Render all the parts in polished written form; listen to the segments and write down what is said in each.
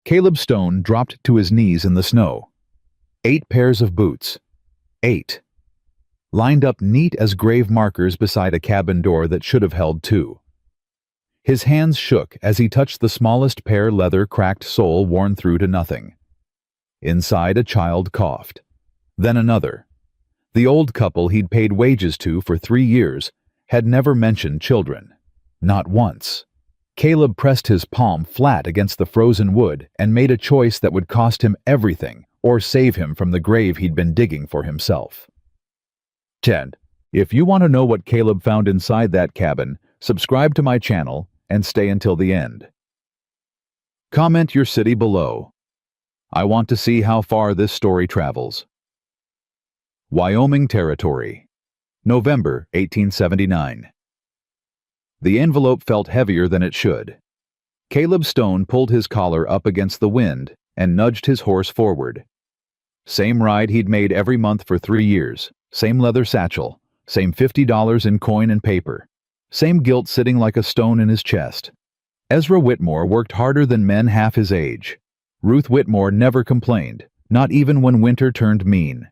Caleb Stone dropped to his knees in the snow. 8 pairs of boots. 8. Lined up neat as grave markers beside a cabin door that should have held 2. His hands shook as he touched the smallest pear leather cracked sole worn through to nothing. Inside, a child coughed. Then another. The old couple he'd paid wages to for 3 years had never mentioned children. Not once. Caleb pressed his palm flat against the frozen wood and made a choice that would cost him everything or save him from the grave he'd been digging for himself. 10. If you want to know what Caleb found inside that cabin, subscribe to my channel and stay until the end. Comment your city below. I want to see how far this story travels. Wyoming Territory, November 1879. The envelope felt heavier than it should. Caleb Stone pulled his collar up against the wind and nudged his horse forward. Same ride he'd made every month for 3 years, same leather satchel, same $50 in coin and paper, same guilt sitting like a stone in his chest. Ezra Whitmore worked harder than men half his age. Ruth Whitmore never complained, not even when winter turned mean.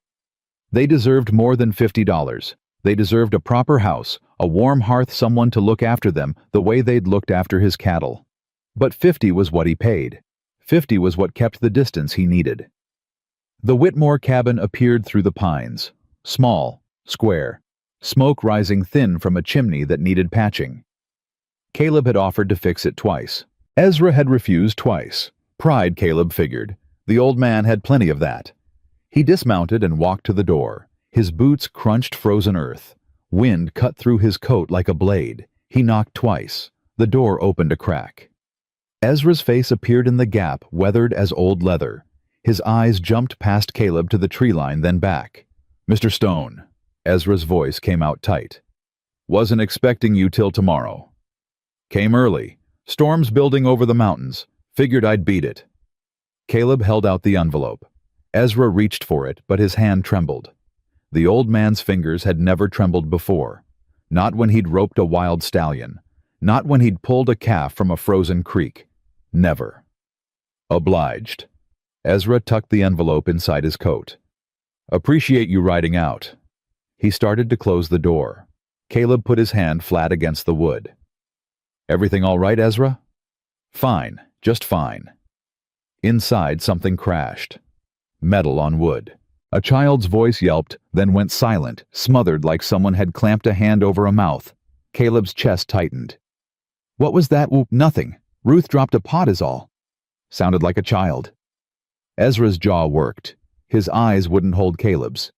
They deserved more than $50. They deserved a proper house, a warm hearth, someone to look after them the way they'd looked after his cattle. But 50 was what he paid. 50 was what kept the distance he needed. The Whitmore cabin appeared through the pines. Small, square, smoke rising thin from a chimney that needed patching. Caleb had offered to fix it twice. Ezra had refused twice. Pride, Caleb figured. The old man had plenty of that. He dismounted and walked to the door. His boots crunched frozen earth. Wind cut through his coat like a blade. He knocked twice. The door opened a crack. Ezra's face appeared in the gap, weathered as old leather. His eyes jumped past Caleb to the tree line, then back. "Mr. Stone." Ezra's voice came out tight. "Wasn't expecting you till tomorrow. Came early. Storm's building over the mountains. Figured I'd beat it." Caleb held out the envelope. Ezra reached for it, but his hand trembled. The old man's fingers had never trembled before. Not when he'd roped a wild stallion. Not when he'd pulled a calf from a frozen creek. Never. "Obliged." Ezra tucked the envelope inside his coat. "Appreciate you riding out." He started to close the door. Caleb put his hand flat against the wood. "Everything all right, Ezra?" "Fine, just fine." Inside, something crashed. Metal on wood. A child's voice yelped, then went silent, smothered like someone had clamped a hand over a mouth. Caleb's chest tightened. "What was that?" "Nothing. Ruth dropped a pot is all." Sounded like a child. Ezra's jaw worked. His eyes wouldn't hold Caleb's.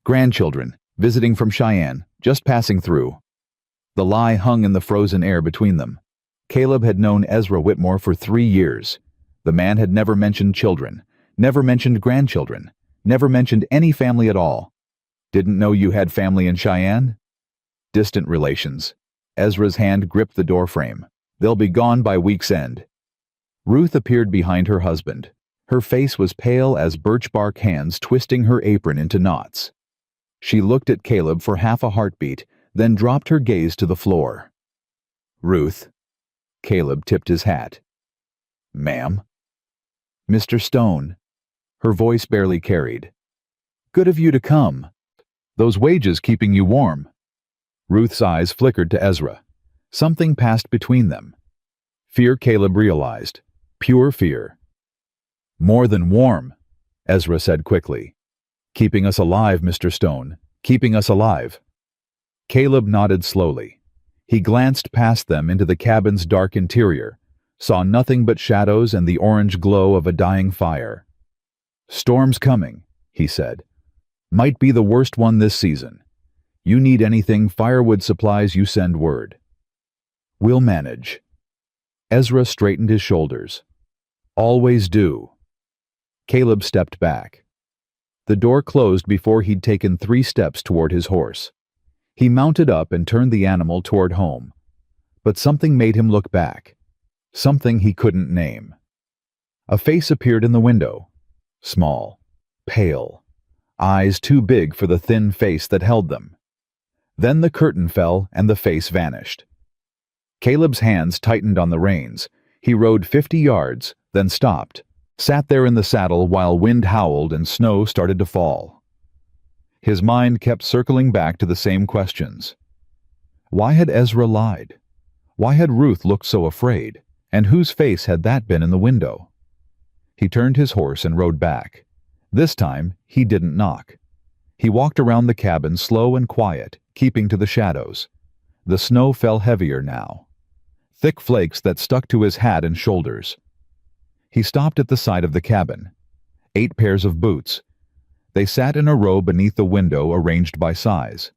"Grandchildren, visiting from Cheyenne, just passing through." The lie hung in the frozen air between them. Caleb had known Ezra Whitmore for 3 years. The man had never mentioned children, never mentioned grandchildren, never mentioned any family at all. "Didn't know you had family in Cheyenne?" "Distant relations." Ezra's hand gripped the doorframe. "They'll be gone by week's end." Ruth appeared behind her husband. Her face was pale as birch bark hands twisting her apron into knots. She looked at Caleb for half a heartbeat, then dropped her gaze to the floor. "Ruth." Caleb tipped his hat. "Ma'am." "Mr. Stone." Her voice barely carried. "Good of you to come. Those wages keeping you warm." Ruth's eyes flickered to Ezra. Something passed between them. Fear, Caleb realized. Pure fear. "More than warm," Ezra said quickly. "Keeping us alive, Mr. Stone. Keeping us alive." Caleb nodded slowly. He glanced past them into the cabin's dark interior, saw nothing but shadows and the orange glow of a dying fire. "Storm's coming," he said. "Might be the worst one this season. You need anything, firewood supplies, you send word." "We'll manage." Ezra straightened his shoulders. "Always do." Caleb stepped back. The door closed before he'd taken 3 steps toward his horse. He mounted up and turned the animal toward home. But something made him look back. Something he couldn't name. A face appeared in the window. Small, pale, eyes too big for the thin face that held them. Then the curtain fell and the face vanished. Caleb's hands tightened on the reins. He rode 50 yards, then stopped, sat there in the saddle while wind howled and snow started to fall. His mind kept circling back to the same questions. Why had Ezra lied? Why had Ruth looked so afraid? And whose face had that been in the window? He turned his horse and rode back. This time, he didn't knock. He walked around the cabin slow and quiet, keeping to the shadows. The snow fell heavier now, thick flakes that stuck to his hat and shoulders. He stopped at the side of the cabin. 8 pairs of boots. They sat in a row beneath the window arranged by size.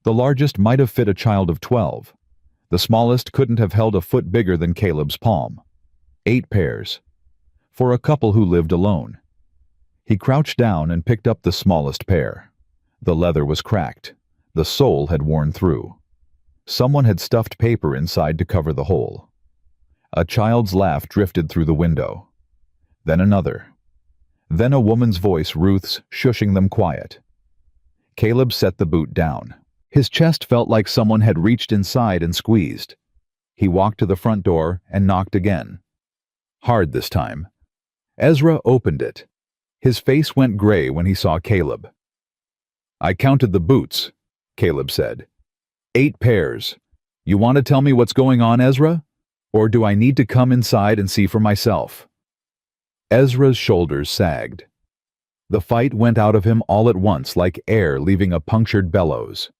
The largest might have fit a child of 12. The smallest couldn't have held a foot bigger than Caleb's palm. 8 pairs. For a couple who lived alone. He crouched down and picked up the smallest pair. The leather was cracked. The sole had worn through. Someone had stuffed paper inside to cover the hole. A child's laugh drifted through the window. Then another. Then a woman's voice, Ruth's, shushing them quiet. Caleb set the boot down. His chest felt like someone had reached inside and squeezed. He walked to the front door and knocked again. Hard this time. Ezra opened it. His face went gray when he saw Caleb. "I counted the boots," Caleb said. 8 pairs. You want to tell me what's going on, Ezra? Or do I need to come inside and see for myself? Ezra's shoulders sagged. The fight went out of him all at once like air leaving a punctured bellows.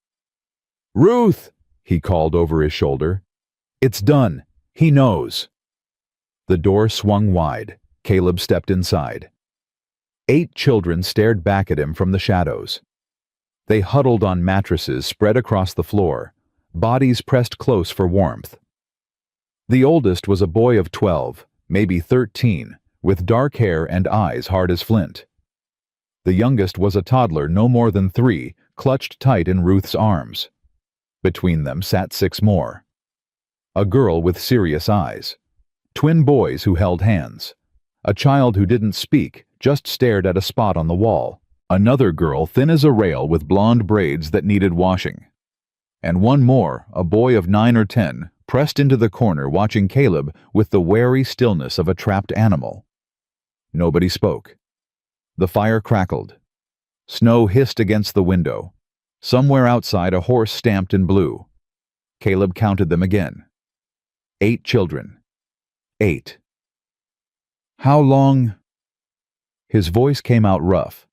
"Ruth!" he called over his shoulder. "It's done. He knows." The door swung wide. Caleb stepped inside. 8 children stared back at him from the shadows. They huddled on mattresses spread across the floor, bodies pressed close for warmth. The oldest was a boy of 12, maybe 13, with dark hair and eyes hard as flint. The youngest was a toddler no more than 3, clutched tight in Ruth's arms. Between them sat 6 more. A girl with serious eyes. Twin boys who held hands. A child who didn't speak, just stared at a spot on the wall. Another girl thin as a rail with blonde braids that needed washing. And one more, a boy of 9 or 10, pressed into the corner watching Caleb with the wary stillness of a trapped animal. Nobody spoke. The fire crackled. Snow hissed against the window. Somewhere outside a horse stamped and blew. Caleb counted them again. 8 children. 8. How long? His voice came out rough.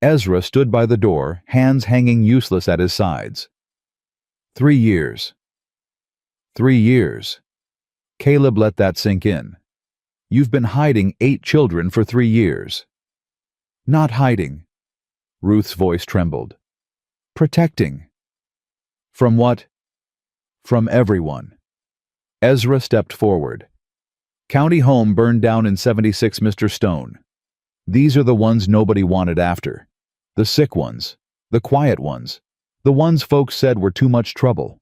Ezra stood by the door, hands hanging useless at his sides. 3 years. 3 years. Caleb let that sink in. You've been hiding 8 children for 3 years. Not hiding. Ruth's voice trembled. Protecting. From what? From everyone. Ezra stepped forward. County home burned down in 76, Mr. Stone. These are the ones nobody wanted after. The sick ones. The quiet ones. The ones folks said were too much trouble.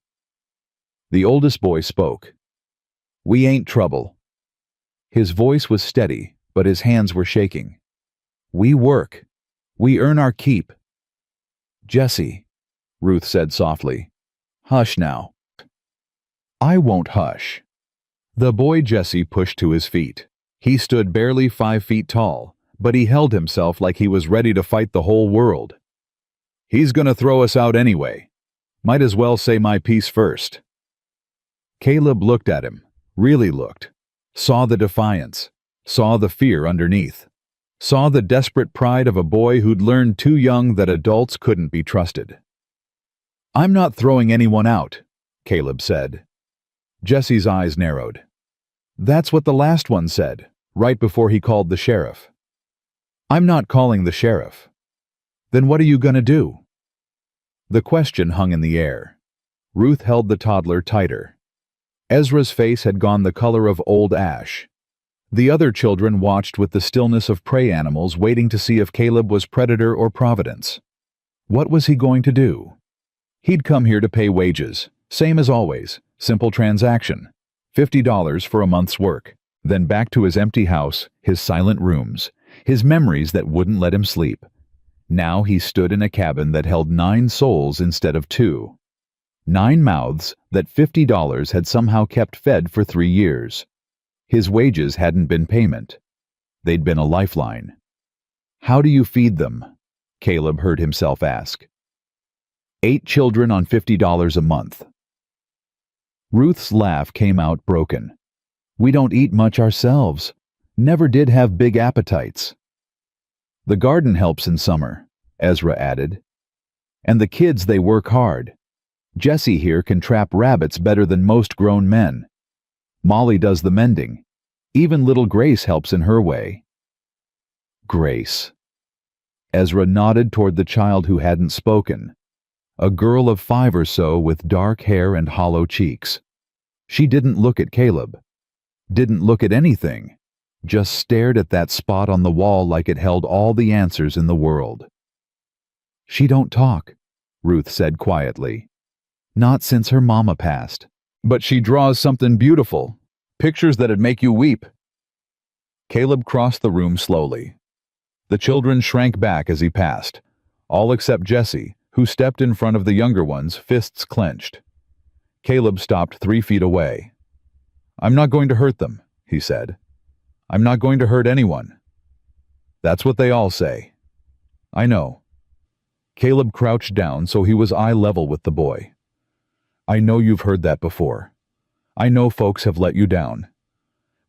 The oldest boy spoke. We ain't trouble. His voice was steady, but his hands were shaking. We work. We earn our keep. Jesse, Ruth said softly. Hush now. I won't hush. The boy Jesse pushed to his feet. He stood barely 5 feet tall, but he held himself like he was ready to fight the whole world. He's gonna throw us out anyway. Might as well say my piece first. Caleb looked at him, really looked, saw the defiance, saw the fear underneath, saw the desperate pride of a boy who'd learned too young that adults couldn't be trusted. I'm not throwing anyone out, Caleb said. Jesse's eyes narrowed. That's what the last one said, right before he called the sheriff. I'm not calling the sheriff. Then what are you gonna do? The question hung in the air. Ruth held the toddler tighter. Ezra's face had gone the color of old ash. The other children watched with the stillness of prey animals waiting to see if Caleb was predator or providence. What was he going to do? He'd come here to pay wages, same as always, simple transaction, $50 for a month's work, then back to his empty house, his silent rooms, his memories that wouldn't let him sleep. Now he stood in a cabin that held 9 souls instead of 2. 9 mouths that $50 had somehow kept fed for 3 years. His wages hadn't been payment. They'd been a lifeline. "How do you feed them?" Caleb heard himself ask. 8 children on $50 a month. Ruth's laugh came out broken. "We don't eat much ourselves. Never did have big appetites." "The garden helps in summer," Ezra added. "And the kids, they work hard. Jesse here can trap rabbits better than most grown men. Molly does the mending. Even little Grace helps in her way." Grace. Ezra nodded toward the child who hadn't spoken, a girl of 5 or so with dark hair and hollow cheeks. She didn't look at Caleb, didn't look at anything, just stared at that spot on the wall like it held all the answers in the world. "She don't talk," Ruth said quietly. "Not since her mama passed. But she draws something beautiful, pictures that'd make you weep." Caleb crossed the room slowly. The children shrank back as he passed, all except Jesse, who stepped in front of the younger ones, fists clenched. Caleb stopped 3 feet away. "I'm not going to hurt them," he said. "I'm not going to hurt anyone." "That's what they all say." "I know." Caleb crouched down so he was eye level with the boy. "I know you've heard that before. I know folks have let you down.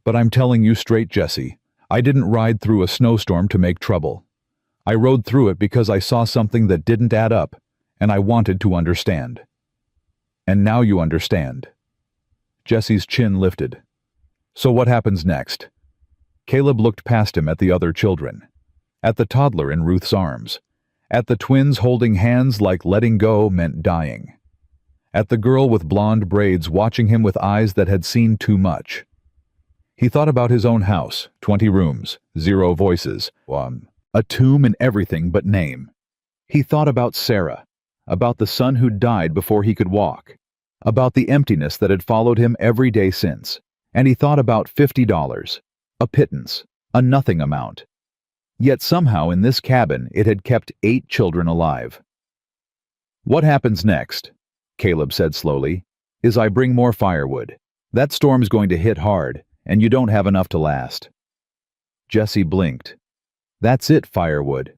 But I'm telling you straight, Jesse, I didn't ride through a snowstorm to make trouble. I rode through it because I saw something that didn't add up, and I wanted to understand. And now you understand." Jesse's chin lifted. "So what happens next?" Caleb looked past him at the other children, at the toddler in Ruth's arms, at the twins holding hands like letting go meant dying, at the girl with blonde braids watching him with eyes that had seen too much. He thought about his own house, 20 rooms, 0 voices, a tomb in everything but name. He thought about Sarah, about the son who'd died before he could walk, about the emptiness that had followed him every day since, and he thought about $50, a pittance, a nothing amount. Yet somehow in this cabin it had kept 8 children alive. "What happens next," Caleb said slowly, "is I bring more firewood. That storm's going to hit hard, and you don't have enough to last." Jesse blinked. "That's it, firewood.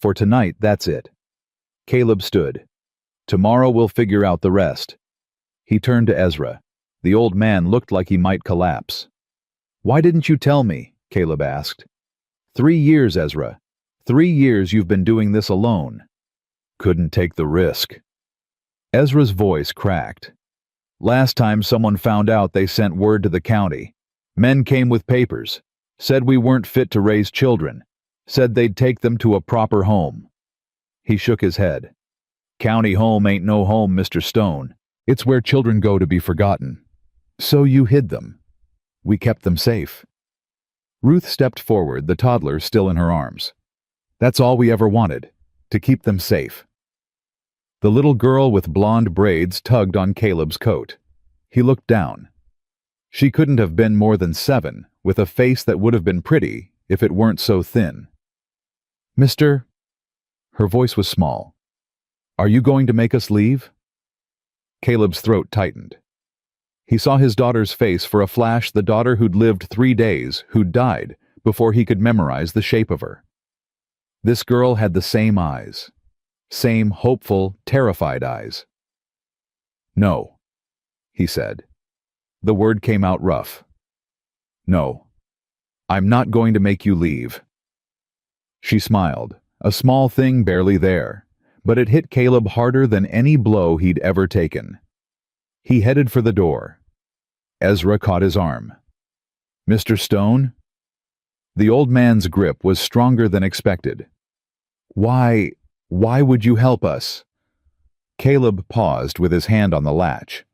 For tonight, that's it." Caleb stood. "Tomorrow we'll figure out the rest." He turned to Ezra. The old man looked like he might collapse. "Why didn't you tell me?" Caleb asked. 3 years, Ezra. 3 years you've been doing this alone." "Couldn't take the risk." Ezra's voice cracked. "Last time someone found out, they sent word to the county. Men came with papers, said we weren't fit to raise children, said they'd take them to a proper home." He shook his head. "County home ain't no home, Mr. Stone. It's where children go to be forgotten. So you hid them. We kept them safe." Ruth stepped forward, the toddler still in her arms. "That's all we ever wanted, to keep them safe." The little girl with blonde braids tugged on Caleb's coat. He looked down. She couldn't have been more than 7, with a face that would have been pretty if it weren't so thin. "Mr.?" Her voice was small. "Are you going to make us leave?" Caleb's throat tightened. He saw his daughter's face for a flash, the daughter who'd lived 3 days, who'd died, before he could memorize the shape of her. This girl had the same eyes. Same hopeful, terrified eyes. "No," he said. The word came out rough. "No. I'm not going to make you leave." She smiled, a small thing barely there, but it hit Caleb harder than any blow he'd ever taken. He headed for the door. Ezra caught his arm. "Mr. Stone?" The old man's grip was stronger than expected. Why would you help us?" Caleb paused with his hand on the latch.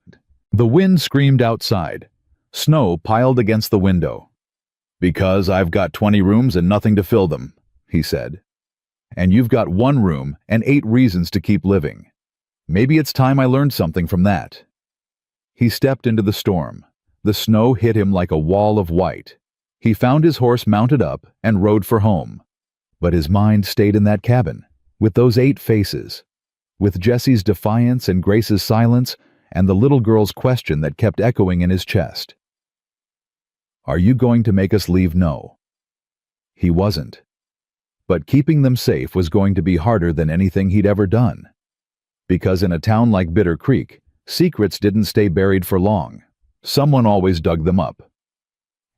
The wind screamed outside. Snow piled against the window. "Because I've got 20 rooms and nothing to fill them," he said. "And you've got 1 room and 8 reasons to keep living. Maybe it's time I learned something from that." He stepped into the storm. The snow hit him like a wall of white. He found his horse mounted up and rode for home. But his mind stayed in that cabin, with those 8 faces, with Jesse's defiance and Grace's silence, and the little girl's question that kept echoing in his chest. "Are you going to make us leave?" "No." He wasn't. But keeping them safe was going to be harder than anything he'd ever done. Because in a town like Bitter Creek, secrets didn't stay buried for long. Someone always dug them up.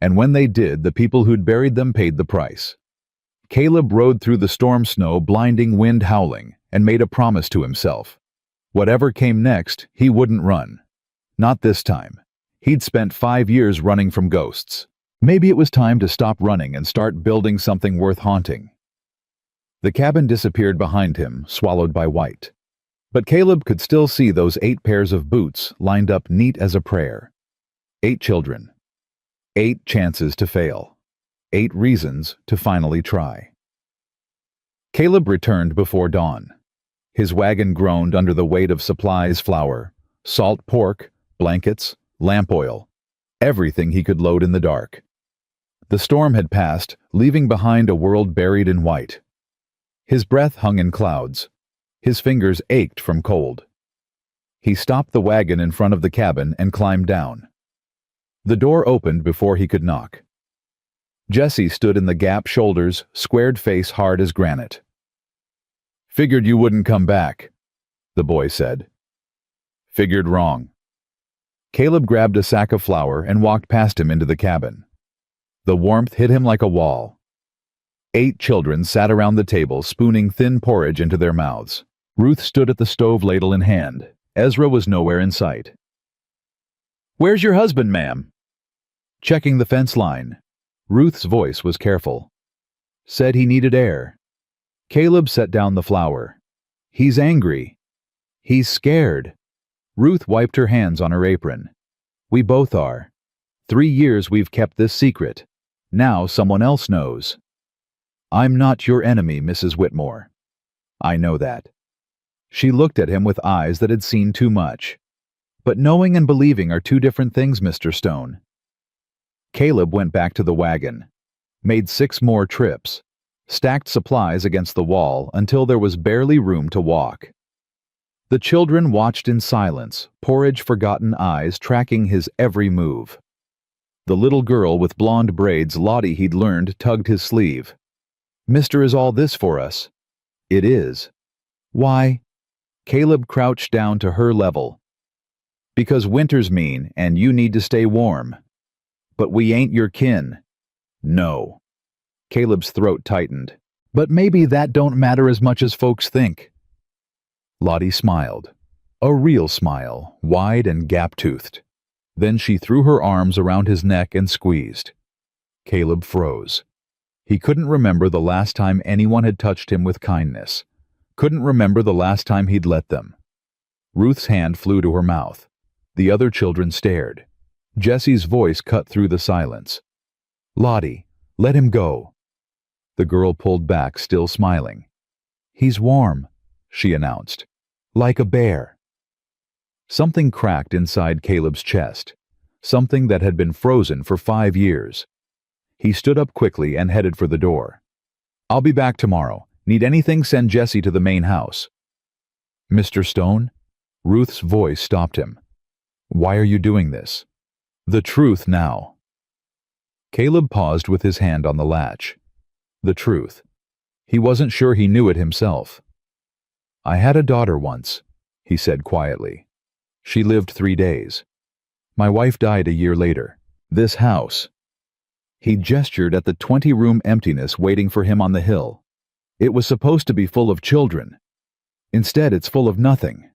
And when they did, the people who'd buried them paid the price. Caleb rode through the storm snow, blinding wind howling, and made a promise to himself. Whatever came next, he wouldn't run. Not this time. He'd spent 5 years running from ghosts. Maybe it was time to stop running and start building something worth haunting. The cabin disappeared behind him, swallowed by white. But Caleb could still see those 8 pairs of boots lined up neat as a prayer. 8 children. 8 chances to fail. 8 reasons to finally try. Caleb returned before dawn. His wagon groaned under the weight of supplies: flour, salt pork, blankets, lamp oil, everything he could load in the dark. The storm had passed, leaving behind a world buried in white. His breath hung in clouds. His fingers ached from cold. He stopped the wagon in front of the cabin and climbed down. The door opened before he could knock. Jesse stood in the gap, shoulders, squared face hard as granite. "Figured you wouldn't come back," the boy said. "Figured wrong." Caleb grabbed a sack of flour and walked past him into the cabin. The warmth hit him like a wall. 8 children sat around the table, spooning thin porridge into their mouths. Ruth stood at the stove, ladle in hand. Ezra was nowhere in sight. "Where's your husband, ma'am?" "Checking the fence line." Ruth's voice was careful. "Said he needed air." Caleb set down the flour. "He's angry. He's scared." Ruth wiped her hands on her apron. "We both are. 3 years we've kept this secret. Now someone else knows." "I'm not your enemy, Mrs. Whitmore." "I know that." She looked at him with eyes that had seen too much. "But knowing and believing are 2 different things, Mr. Stone." Caleb went back to the wagon, made 6 more trips, stacked supplies against the wall until there was barely room to walk. The children watched in silence, porridge-forgotten eyes tracking his every move. The little girl with blonde braids Lottie he'd learned tugged his sleeve. "Mister, is all this for us?" "It is." "Why?" Caleb crouched down to her level. "Because winter's mean and you need to stay warm." "But we ain't your kin." "No." Caleb's throat tightened. "But maybe that don't matter as much as folks think." Lottie smiled. A real smile, wide and gap-toothed. Then she threw her arms around his neck and squeezed. Caleb froze. He couldn't remember the last time anyone had touched him with kindness. Couldn't remember the last time he'd let them. Ruth's hand flew to her mouth. The other children stared. Jesse's voice cut through the silence. "Lottie, let him go." The girl pulled back, still smiling. "He's warm," she announced. "Like a bear." Something cracked inside Caleb's chest. Something that had been frozen for 5 years. He stood up quickly and headed for the door. "I'll be back tomorrow. Need anything, send Jesse to the main house." "Mr. Stone?" Ruth's voice stopped him. "Why are you doing this?" "The truth now." Caleb paused with his hand on the latch. The truth. He wasn't sure he knew it himself. "I had a daughter once," he said quietly. "She lived 3 days. My wife died a year later. This house." He gestured at the 20-room emptiness waiting for him on the hill. "It was supposed to be full of children. Instead, it's full of nothing."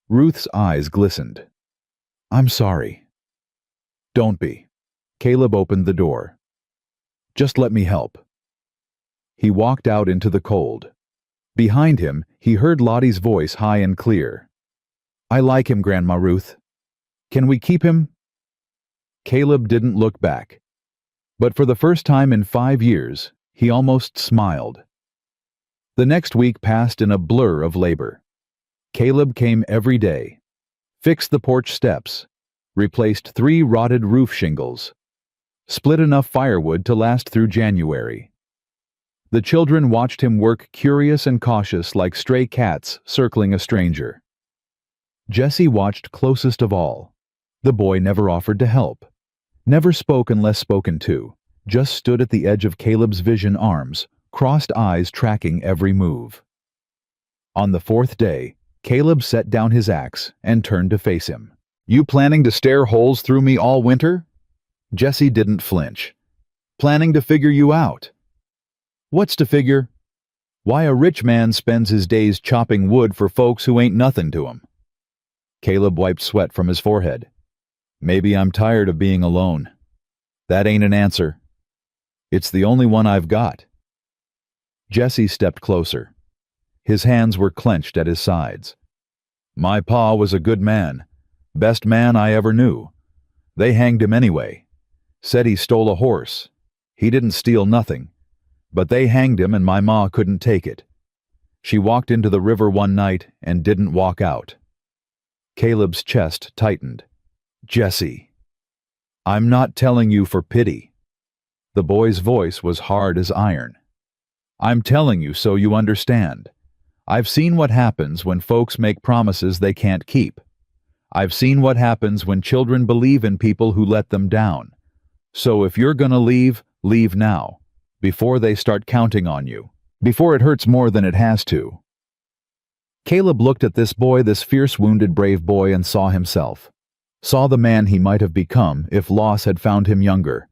Ruth's eyes glistened. "I'm sorry." "Don't be." Caleb opened the door. "Just let me help." He walked out into the cold. Behind him, he heard Lottie's voice high and clear. "I like him, Grandma Ruth. Can we keep him?" Caleb didn't look back. But for the first time in 5 years, he almost smiled. The next week passed in a blur of labor. Caleb came every day, fixed the porch steps, replaced 3 rotted roof shingles, split enough firewood to last through January. The children watched him work, curious and cautious like stray cats circling a stranger. Jesse watched closest of all. The boy never offered to help, never spoke unless spoken to, just stood at the edge of Caleb's vision, arms, crossed eyes tracking every move. On the fourth day, Caleb set down his axe and turned to face him. "You planning to stare holes through me all winter?" Jesse didn't flinch. "Planning to figure you out." "What's to figure?" "Why a rich man spends his days chopping wood for folks who ain't nothing to him." Caleb wiped sweat from his forehead. "Maybe I'm tired of being alone." "That ain't an answer." "It's the only one I've got." Jesse stepped closer. His hands were clenched at his sides. "My pa was a good man. Best man I ever knew. They hanged him anyway. Said he stole a horse. He didn't steal nothing. But they hanged him and my ma couldn't take it. She walked into the river one night and didn't walk out." Caleb's chest tightened. "Jesse, I'm not telling you for pity." The boy's voice was hard as iron. "I'm telling you so you understand. I've seen what happens when folks make promises they can't keep. I've seen what happens when children believe in people who let them down. So if you're gonna leave, leave now, before they start counting on you, before it hurts more than it has to." Caleb looked at this boy, this fierce, wounded, brave boy, and saw himself. Saw the man he might have become if loss had found him younger.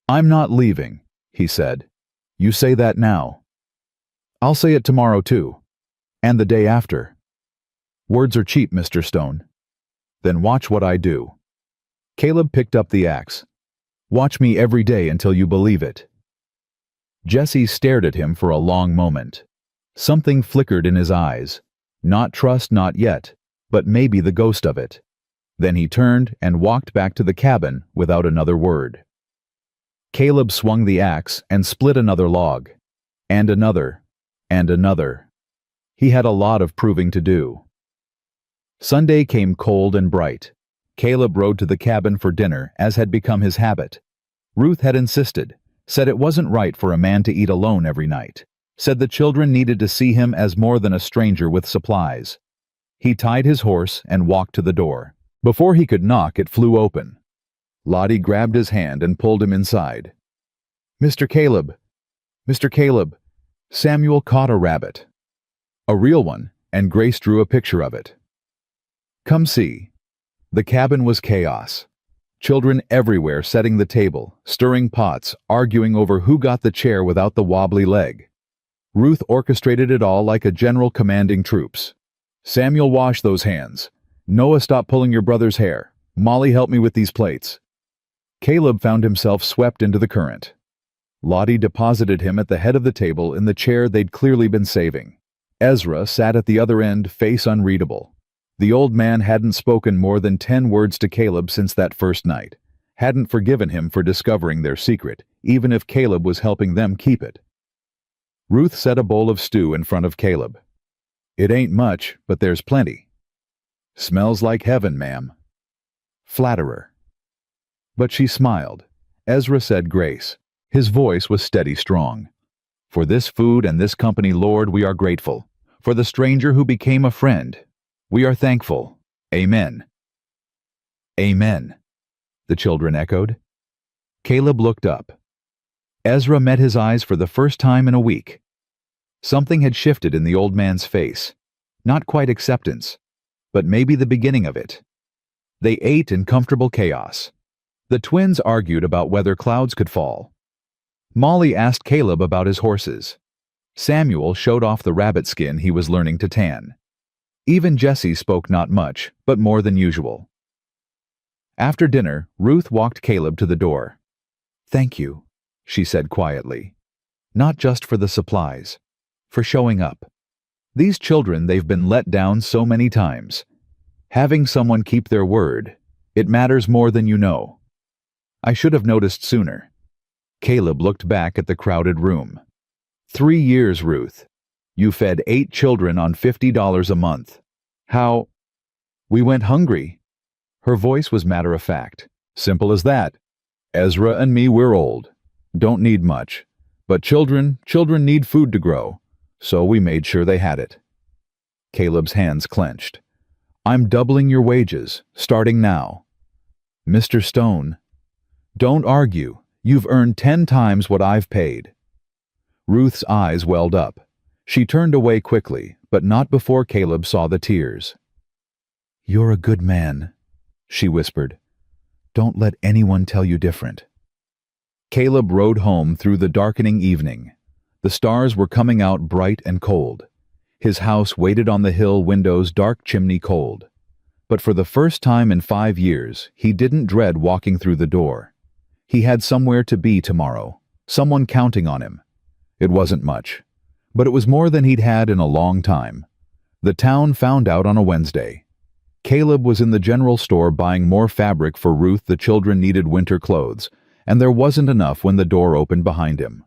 "I'm not leaving," he said. "You say that now. I'll say it tomorrow too. And the day after. Words are cheap, Mr. Stone." "Then watch what I do." Caleb picked up the axe. "Watch me every day until you believe it." Jesse stared at him for a long moment. Something flickered in his eyes. Not trust, not yet, but maybe the ghost of it. Then he turned and walked back to the cabin without another word. Caleb swung the axe and split another log. And another. And another. He had a lot of proving to do. Sunday came cold and bright. Caleb rode to the cabin for dinner, as had become his habit. Ruth had insisted, said it wasn't right for a man to eat alone every night, said the children needed to see him as more than a stranger with supplies. He tied his horse and walked to the door. Before he could knock, it flew open. Lottie grabbed his hand and pulled him inside. "Mr. Caleb, Mr. Caleb." Samuel caught a rabbit. A real one, and Grace drew a picture of it. "Come see." The cabin was chaos. Children everywhere setting the table, stirring pots, arguing over who got the chair without the wobbly leg. Ruth orchestrated it all like a general commanding troops. "Samuel, wash those hands. Noah, stop pulling your brother's hair. Molly, help me with these plates." Caleb found himself swept into the current. Lottie deposited him at the head of the table in the chair they'd clearly been saving. Ezra sat at the other end, face unreadable. The old man hadn't spoken more than 10 words to Caleb since that first night, hadn't forgiven him for discovering their secret, even if Caleb was helping them keep it. Ruth set a bowl of stew in front of Caleb. "It ain't much, but there's plenty." "Smells like heaven, ma'am." Flatterer. But she smiled. Ezra said grace. His voice was steady, strong. "For this food and this company, Lord, we are grateful. For the stranger who became a friend, we are thankful. Amen." "Amen," the children echoed. Caleb looked up. Ezra met his eyes for the first time in a week. Something had shifted in the old man's face. Not quite acceptance, but maybe the beginning of it. They ate in comfortable chaos. The twins argued about whether clouds could fall. Molly asked Caleb about his horses. Samuel showed off the rabbit skin he was learning to tan. Even Jesse spoke not much, but more than usual. After dinner, Ruth walked Caleb to the door. "Thank you," she said quietly. "Not just for the supplies, for showing up. These children, they've been let down so many times. Having someone keep their word, it matters more than you know. I should have noticed sooner." Caleb looked back at the crowded room. 3 years, Ruth. You fed 8 children on $50 a month. How? We went hungry. Her voice was matter-of-fact. Simple as that. Ezra and me, we're old. Don't need much. But children need food to grow. So we made sure they had it. Caleb's hands clenched. "I'm doubling your wages, starting now." "Mr. Stone." "Don't argue. You've earned 10 times what I've paid." Ruth's eyes welled up. She turned away quickly, but not before Caleb saw the tears. "You're a good man," she whispered. "Don't let anyone tell you different." Caleb rode home through the darkening evening. The stars were coming out bright and cold. His house waited on the hill window's dark chimney cold. But for the first time in 5 years, he didn't dread walking through the door. He had somewhere to be tomorrow, someone counting on him. It wasn't much, but it was more than he'd had in a long time. The town found out on a Wednesday. Caleb was in the general store buying more fabric for Ruth. The children needed winter clothes, and there wasn't enough when the door opened behind him.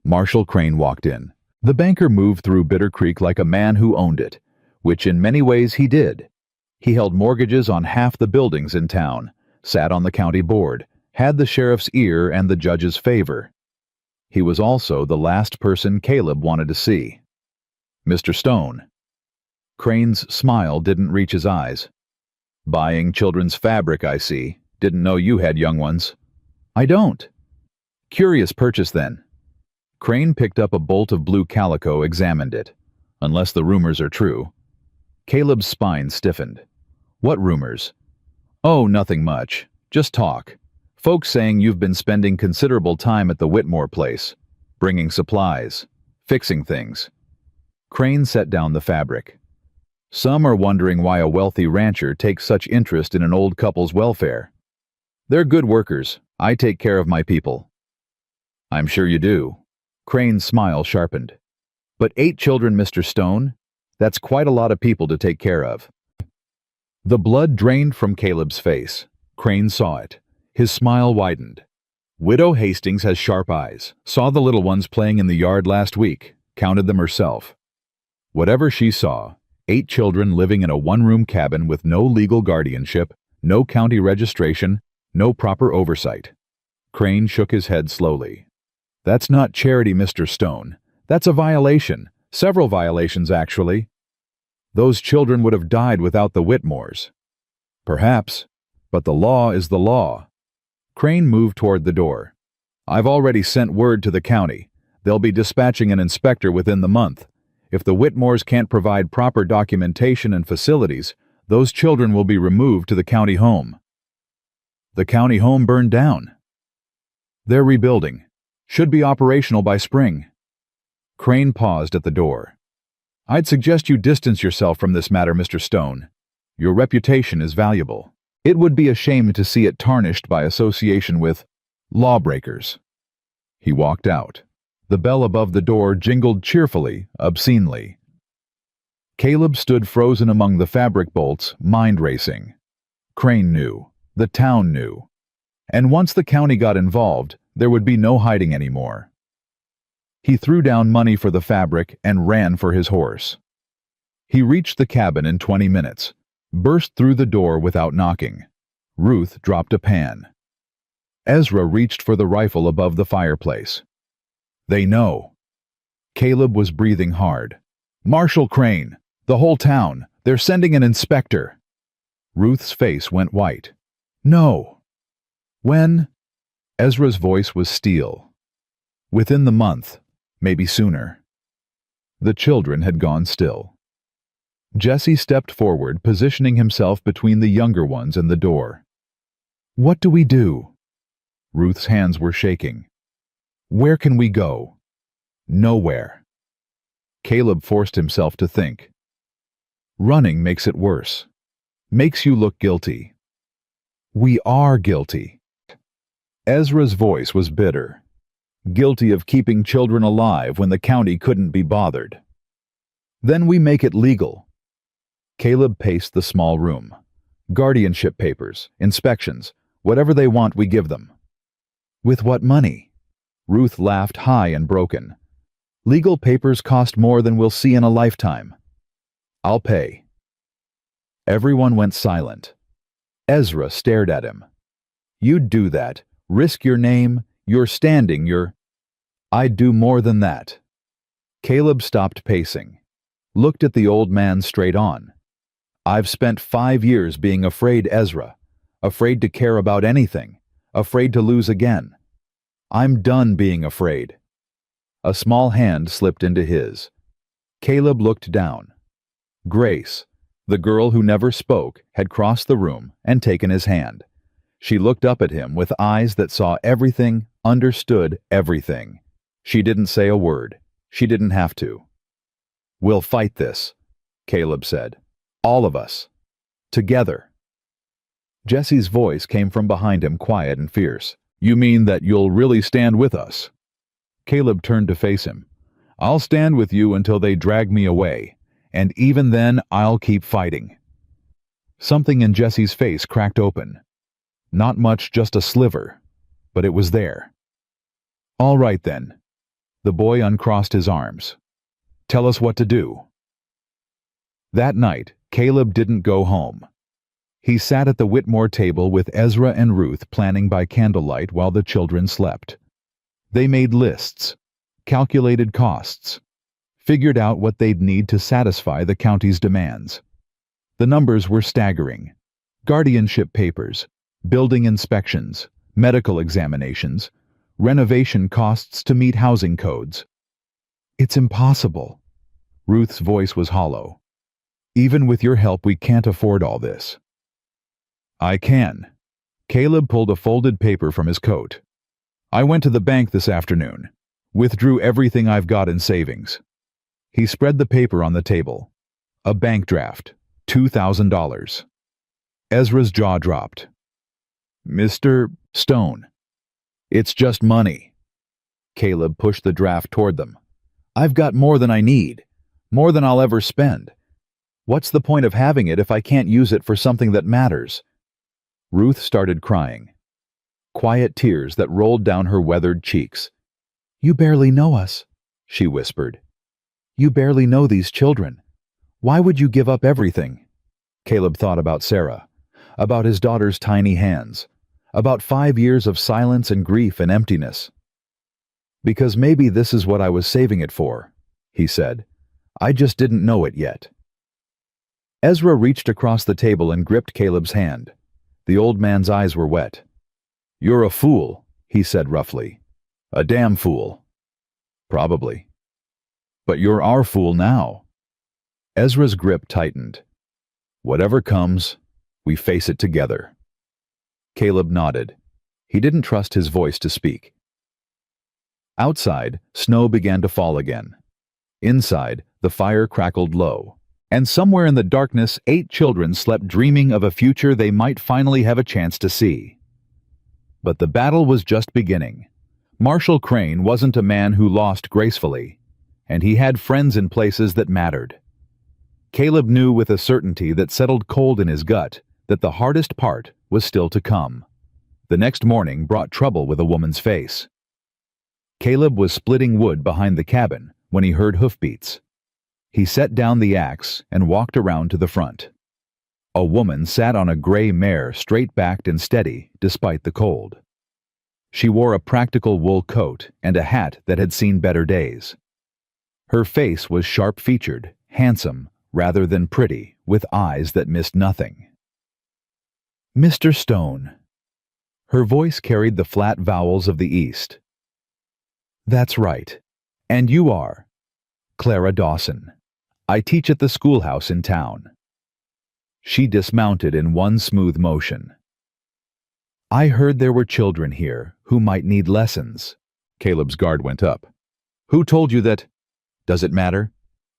Marshall Crane walked in. The banker moved through Bitter Creek like a man who owned it, which in many ways he did. He held mortgages on half the buildings in town, sat on the county board, had the sheriff's ear and the judge's favor. He was also the last person Caleb wanted to see. "Mr. Stone." Crane's smile didn't reach his eyes. "Buying children's fabric, I see. Didn't know you had young ones." "I don't." "Curious purchase, then." Crane picked up a bolt of blue calico, examined it. "Unless the rumors are true." Caleb's spine stiffened. "What rumors?" "Oh, nothing much. Just talk. Folks saying you've been spending considerable time at the Whitmore place, bringing supplies, fixing things." Crane set down the fabric. "Some are wondering why a wealthy rancher takes such interest in an old couple's welfare. They're good workers. I take care of my people." "I'm sure you do." Crane's smile sharpened. "But 8 children, Mr. Stone? That's quite a lot of people to take care of." The blood drained from Caleb's face. Crane saw it. His smile widened. "Widow Hastings has sharp eyes. Saw the little ones playing in the yard last week. Counted them herself. Whatever she saw, 8 children living in a one-room cabin with no legal guardianship, no county registration, no proper oversight." Crane shook his head slowly. "That's not charity, Mr. Stone. That's a violation. Several violations, actually. Those children would have died without the Whitmores." "Perhaps, but the law is the law." Crane moved toward the door. "I've already sent word to the county. They'll be dispatching an inspector within the month. If the Whitmores can't provide proper documentation and facilities, those children will be removed to the county home." "The county home burned down." "They're rebuilding. Should be operational by spring." Crane paused at the door. "I'd suggest you distance yourself from this matter, Mr. Stone. Your reputation is valuable. It would be a shame to see it tarnished by association with lawbreakers." He walked out. The bell above the door jingled cheerfully, obscenely. Caleb stood frozen among the fabric bolts, mind racing. Crane knew. The town knew. And once the county got involved, there would be no hiding anymore. He threw down money for the fabric and ran for his horse. He reached the cabin in 20 minutes, burst through the door without knocking. Ruth dropped a pan. Ezra reached for the rifle above the fireplace. "They know." Caleb was breathing hard. "Marshall Crane! The whole town! They're sending an inspector!" Ruth's face went white. "No." "When?" Ezra's voice was steel. "Within the month, maybe sooner." The children had gone still. Jesse stepped forward, positioning himself between the younger ones and the door. "What do we do?" Ruth's hands were shaking. "Where can we go?" "Nowhere." Caleb forced himself to think. "Running makes it worse. Makes you look guilty." "We are guilty." Ezra's voice was bitter. "Guilty of keeping children alive when the county couldn't be bothered." "Then we make it legal." Caleb paced the small room. "Guardianship papers, inspections, whatever they want we give them." "With what money?" Ruth laughed high and broken. "Legal papers cost more than we'll see in a lifetime." "I'll pay." Everyone went silent. Ezra stared at him. "You'd do that, risk your name, your standing, your—" "I'd do more than that." Caleb stopped pacing, looked at the old man straight on. "I've spent 5 years being afraid, Ezra. Afraid to care about anything. Afraid to lose again. I'm done being afraid. A small hand slipped into his. Caleb looked down. Grace, the girl who never spoke, had crossed the room and taken his hand. She looked up at him with eyes that saw everything, understood everything. She didn't say a word. She didn't have to. "We'll fight this," Caleb said. "All of us. Together." Jesse's voice came from behind him, quiet and fierce. "You mean that you'll really stand with us?" Caleb turned to face him. "I'll stand with you until they drag me away, and even then I'll keep fighting." Something in Jesse's face cracked open. Not much, just a sliver, but it was there. "All right then." The boy uncrossed his arms. "Tell us what to do." That night, Caleb didn't go home. He sat at the Whitmore table with Ezra and Ruth, planning by candlelight while the children slept. They made lists, calculated costs, figured out what they'd need to satisfy the county's demands. The numbers were staggering. Guardianship papers, building inspections, medical examinations, renovation costs to meet housing codes. "It's impossible." Ruth's voice was hollow. "Even with your help, we can't afford all this." "I can." Caleb pulled a folded paper from his coat. "I went to the bank this afternoon. Withdrew everything I've got in savings." He spread the paper on the table. A bank draft, $2,000. Ezra's jaw dropped. "Mr. Stone, it's just money." Caleb pushed the draft toward them. "I've got more than I need, more than I'll ever spend. What's the point of having it if I can't use it for something that matters?" Ruth started crying. Quiet tears that rolled down her weathered cheeks. "You barely know us," she whispered. "You barely know these children. Why would you give up everything?" Caleb thought about Sarah, about his daughter's tiny hands, about 5 years of silence and grief and emptiness. "Because maybe this is what I was saving it for," he said. "I just didn't know it yet." Ezra reached across the table and gripped Caleb's hand. The old man's eyes were wet. "You're a fool," he said roughly. "A damn fool." "Probably. But you're our fool now." Ezra's grip tightened. "Whatever comes, we face it together." Caleb nodded. He didn't trust his voice to speak. Outside, snow began to fall again. Inside, the fire crackled low. And somewhere in the darkness, 8 children slept, dreaming of a future they might finally have a chance to see. But the battle was just beginning. Marshall Crane wasn't a man who lost gracefully, and he had friends in places that mattered. Caleb knew with a certainty that settled cold in his gut that the hardest part was still to come. The next morning brought trouble with a woman's face. Caleb was splitting wood behind the cabin when he heard hoofbeats. He set down the axe and walked around to the front. A woman sat on a gray mare, straight-backed and steady despite the cold. She wore a practical wool coat and a hat that had seen better days. Her face was sharp-featured, handsome, rather than pretty, with eyes that missed nothing. "Mr. Stone." Her voice carried the flat vowels of the East. "That's right. And you are?" "Clara Dawson. I teach at the schoolhouse in town." She dismounted in one smooth motion. "I heard there were children here who might need lessons." Caleb's guard went up. "Who told you that?" "Does it matter?"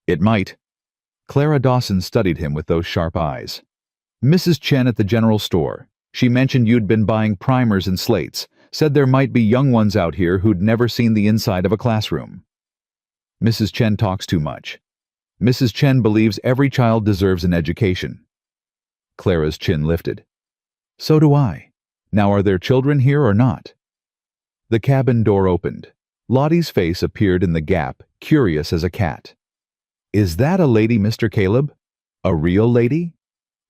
"It might." Clara Dawson studied him with those sharp eyes. "Mrs. Chen at the general store. She mentioned you'd been buying primers and slates, said there might be young ones out here who'd never seen the inside of a classroom." "Mrs. Chen talks too much. Mrs. Chen believes every child deserves an education." Clara's chin lifted. "So do I. Now are there children here or not?" The cabin door opened. Lottie's face appeared in the gap, curious as a cat. "Is that a lady, Mr. Caleb? A real lady?"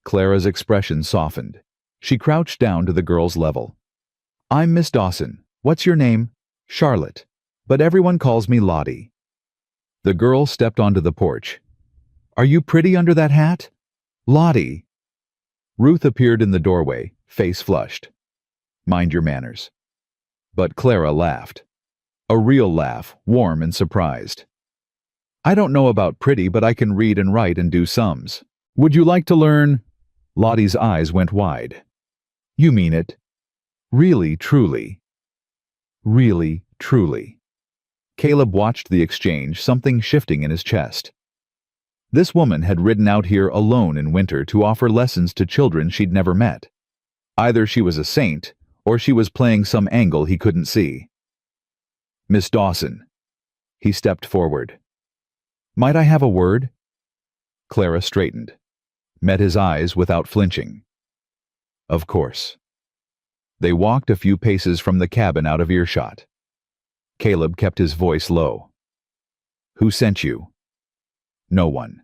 Clara's expression softened. She crouched down to the girl's level. "I'm Miss Dawson. What's your name?" "Charlotte. But everyone calls me Lottie." The girl stepped onto the porch. "Are you pretty under that hat?" "Lottie." Ruth appeared in the doorway, face flushed. "Mind your manners." But Clara laughed. A real laugh, warm and surprised. I don't know about pretty, but I can read and write and do sums. Would you like to learn? Lottie's eyes went wide. You mean it? Really, truly. Really, truly. Caleb watched the exchange, something shifting in his chest. This woman had ridden out here alone in winter to offer lessons to children she'd never met. Either she was a saint, or she was playing some angle he couldn't see. Miss Dawson. He stepped forward. Might I have a word? Clara straightened, met his eyes without flinching. Of course. They walked a few paces from the cabin out of earshot. Caleb kept his voice low. Who sent you? No one.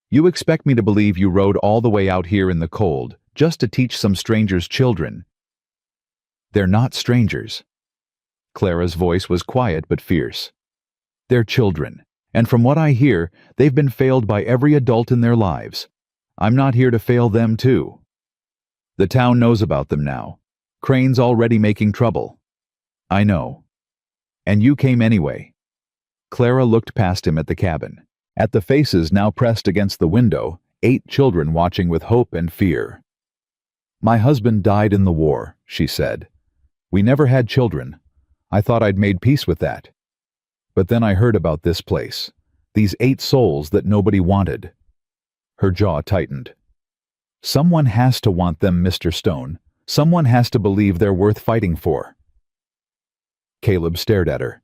You expect me to believe you rode all the way out here in the cold, just to teach some strangers children? They're not strangers. Clara's voice was quiet but fierce. They're children, and from what I hear, they've been failed by every adult in their lives. I'm not here to fail them too. The town knows about them now. Crane's already making trouble. I know. And you came anyway. Clara looked past him at the cabin. At the faces now pressed against the window, 8 children watching with hope and fear. My husband died in the war, she said. We never had children. I thought I'd made peace with that. But then I heard about this place. These 8 souls that nobody wanted. Her jaw tightened. Someone has to want them, Mr. Stone. Someone has to believe they're worth fighting for. Caleb stared at her.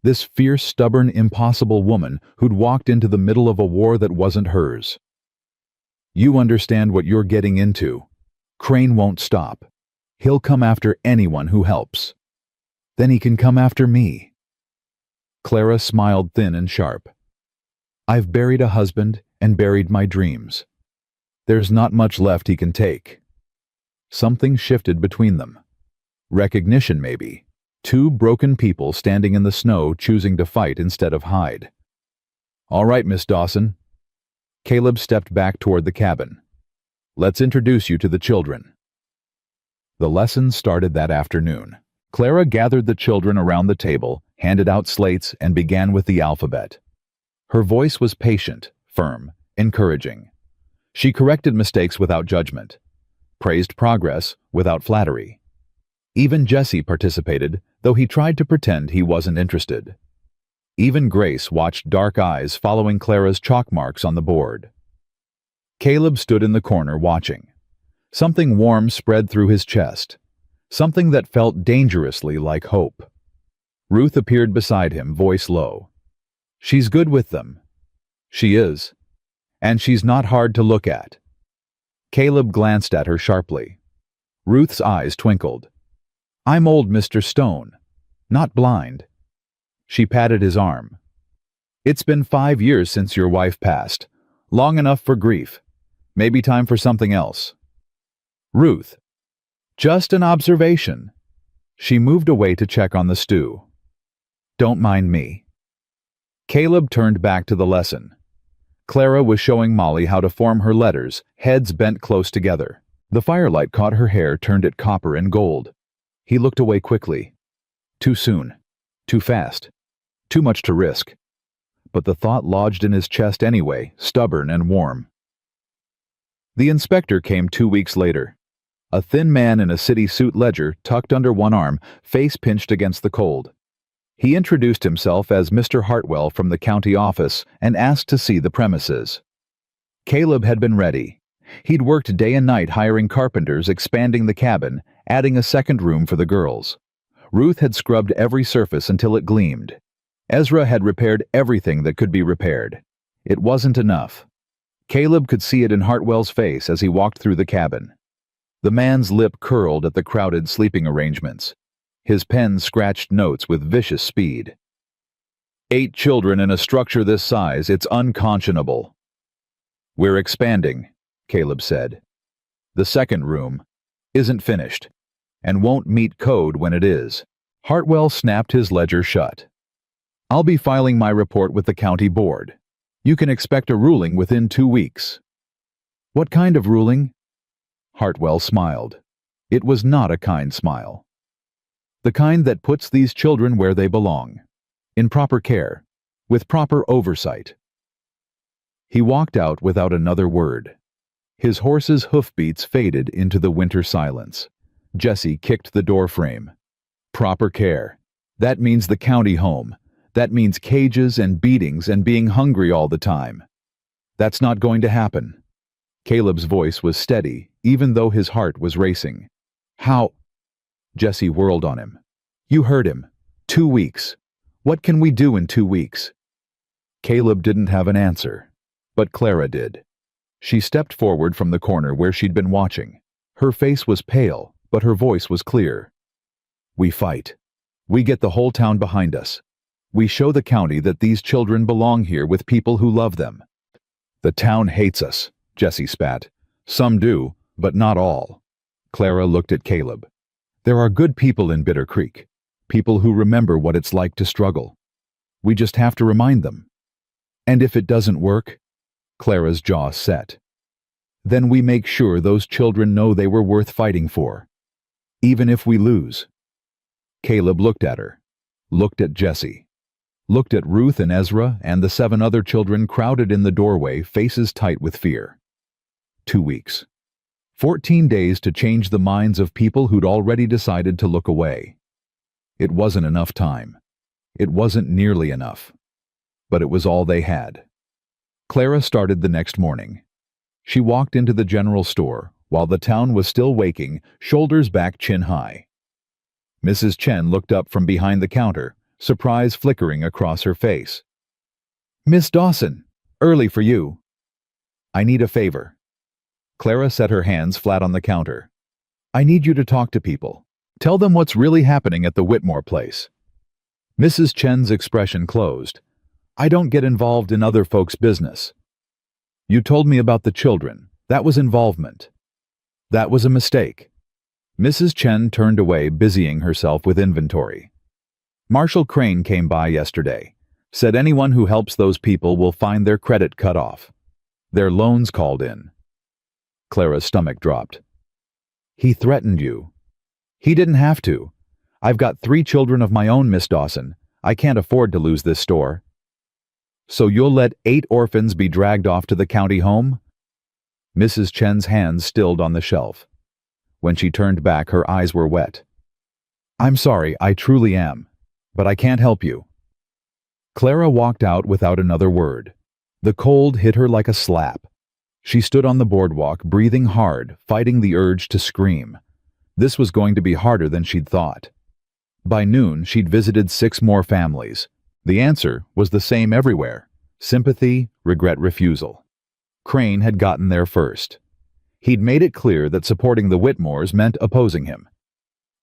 This fierce, stubborn, impossible woman who'd walked into the middle of a war that wasn't hers. You understand what you're getting into. Crane won't stop. He'll come after anyone who helps. Then he can come after me. Clara smiled thin and sharp. I've buried a husband and buried my dreams. There's not much left he can take. Something shifted between them. Recognition, maybe. 2 broken people standing in the snow choosing to fight instead of hide. All right, Miss Dawson. Caleb stepped back toward the cabin. Let's introduce you to the children. The lesson started that afternoon. Clara gathered the children around the table, handed out slates, and began with the alphabet. Her voice was patient, firm, encouraging. She corrected mistakes without judgment, praised progress without flattery. Even Jesse participated, though he tried to pretend he wasn't interested. Even Grace watched, dark eyes following Clara's chalk marks on the board. Caleb stood in the corner watching. Something warm spread through his chest, something that felt dangerously like hope. Ruth appeared beside him, voice low. She's good with them. She is. And she's not hard to look at. Caleb glanced at her sharply. Ruth's eyes twinkled. I'm old, Mr. Stone, not blind. She patted his arm. It's been 5 years since your wife passed. Long enough for grief. Maybe time for something else. Ruth. Just an observation. She moved away to check on the stew. Don't mind me. Caleb turned back to the lesson. Clara was showing Molly how to form her letters, heads bent close together. The firelight caught her hair, turned it copper and gold. He looked away quickly. Too soon. Too fast. Too much to risk. But the thought lodged in his chest anyway, stubborn and warm. The inspector came 2 weeks later. A thin man in a city suit, ledger tucked under one arm, face pinched against the cold. He introduced himself as Mr. Hartwell from the county office and asked to see the premises. Caleb had been ready. He'd worked day and night hiring carpenters, expanding the cabin, adding a second room for the girls. Ruth had scrubbed every surface until it gleamed. Ezra had repaired everything that could be repaired. It wasn't enough. Caleb could see it in Hartwell's face as he walked through the cabin. The man's lip curled at the crowded sleeping arrangements. His pen scratched notes with vicious speed. 8 children in a structure this size, it's unconscionable. We're expanding, Caleb said. The second room isn't finished, and won't meet code when it is. Hartwell snapped his ledger shut. I'll be filing my report with the county board. You can expect a ruling within 2 weeks. What kind of ruling? Hartwell smiled. It was not a kind smile. The kind that puts these children where they belong, in proper care, with proper oversight. He walked out without another word. His horse's hoofbeats faded into the winter silence. Jesse kicked the door frame. Proper care. That means the county home. That means cages and beatings and being hungry all the time. That's not going to happen. Caleb's voice was steady, even though his heart was racing. How? Jesse whirled on him. You heard him. 2 weeks. What can we do in 2 weeks? Caleb didn't have an answer, but Clara did. She stepped forward from the corner where she'd been watching. Her face was pale, but her voice was clear. We fight. We get the whole town behind us. We show the county that these children belong here with people who love them. The town hates us, Jesse spat. Some do, but not all. Clara looked at Caleb. There are good people in Bitter Creek, people who remember what it's like to struggle. We just have to remind them. And if it doesn't work, Clara's jaw set. Then we make sure those children know they were worth fighting for, even if we lose. Caleb looked at her, looked at Jesse, looked at Ruth and Ezra and the 7 other children crowded in the doorway, faces tight with fear. 2 weeks. 14 days to change the minds of people who'd already decided to look away. It wasn't enough time. It wasn't nearly enough. But it was all they had. Clara started the next morning. She walked into the general store while the town was still waking, shoulders back, chin high. Mrs. Chen looked up from behind the counter, surprise flickering across her face. Miss Dawson, early for you. I need a favor. Clara set her hands flat on the counter. I need you to talk to people. Tell them what's really happening at the Whitmore place. Mrs. Chen's expression closed. I don't get involved in other folks' business. You told me about the children. That was involvement. That was a mistake. Mrs. Chen turned away, busying herself with inventory. Marshall Crane came by yesterday. Said anyone who helps those people will find their credit cut off. Their loans called in. Clara's stomach dropped. He threatened you. He didn't have to. I've got 3 children of my own, Miss Dawson. I can't afford to lose this store. So you'll let 8 orphans be dragged off to the county home? Mrs. Chen's hands stilled on the shelf. When she turned back, her eyes were wet. I'm sorry, I truly am. But I can't help you. Clara walked out without another word. The cold hit her like a slap. She stood on the boardwalk, breathing hard, fighting the urge to scream. This was going to be harder than she'd thought. By noon, she'd visited 6 more families. The answer was the same everywhere. Sympathy, regret, refusal. Crane had gotten there first. He'd made it clear that supporting the Whitmores meant opposing him.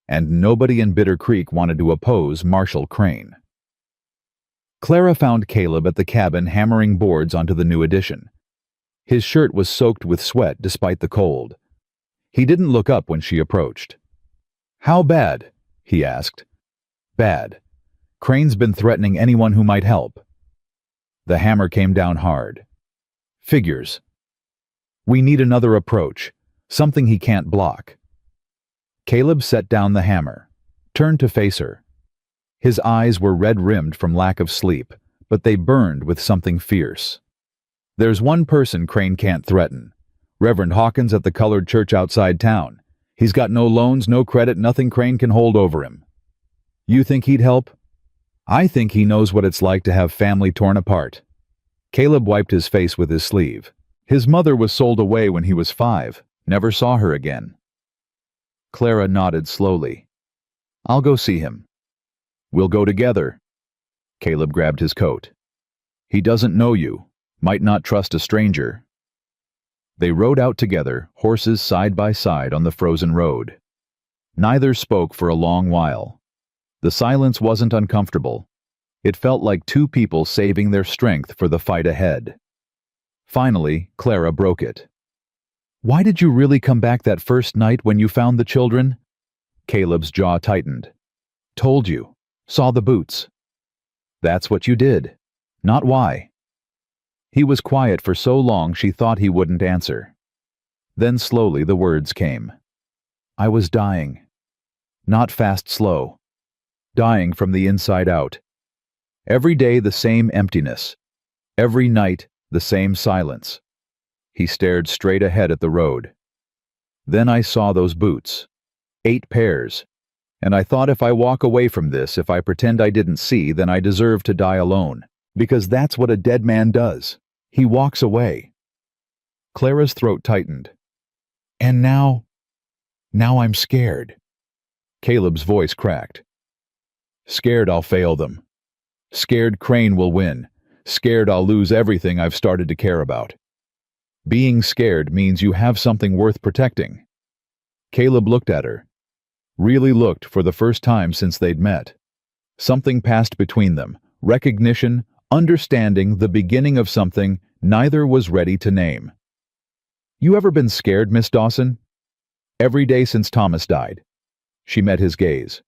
And nobody in Bitter Creek wanted to oppose Marshall Crane. Clara found Caleb at the cabin hammering boards onto the new addition. His shirt was soaked with sweat despite the cold. He didn't look up when she approached. How bad? He asked. Bad. Crane's been threatening anyone who might help. The hammer came down hard. Figures. We need another approach, something he can't block. Caleb set down the hammer, turned to face her. His eyes were red-rimmed from lack of sleep, but they burned with something fierce. There's one person Crane can't threaten. Reverend Hawkins at the colored church outside town. He's got no loans, no credit, nothing Crane can hold over him. You think he'd help? I think he knows what it's like to have family torn apart. Caleb wiped his face with his sleeve. His mother was sold away when he was 5, never saw her again. Clara nodded slowly. I'll go see him. We'll go together. Caleb grabbed his coat. He doesn't know you, might not trust a stranger. They rode out together, horses side by side on the frozen road. Neither spoke for a long while. The silence wasn't uncomfortable. It felt like 2 people saving their strength for the fight ahead. Finally, Clara broke it. Why did you really come back that first night when you found the children? Caleb's jaw tightened. Told you. Saw the boots. That's what you did. Not why. He was quiet for so long she thought he wouldn't answer. Then slowly the words came. I was dying. Not fast, slow. dying from the inside out. Every day the same emptiness. Every night the same silence. He stared straight ahead at the road. Then I saw those boots. 8 pairs. And I thought, if I walk away from this, if I pretend I didn't see, then I deserve to die alone. Because that's what a dead man does. He walks away. Clara's throat tightened. And now I'm scared. Caleb's voice cracked. Scared I'll fail them. Scared Crane will win. Scared I'll lose everything I've started to care about. Being scared means you have something worth protecting. Caleb looked at her. Really looked for the first time since they'd met. Something passed between them. Recognition, understanding, the beginning of something neither was ready to name. You ever been scared, Miss Dawson? Every day since Thomas died. She met his gaze.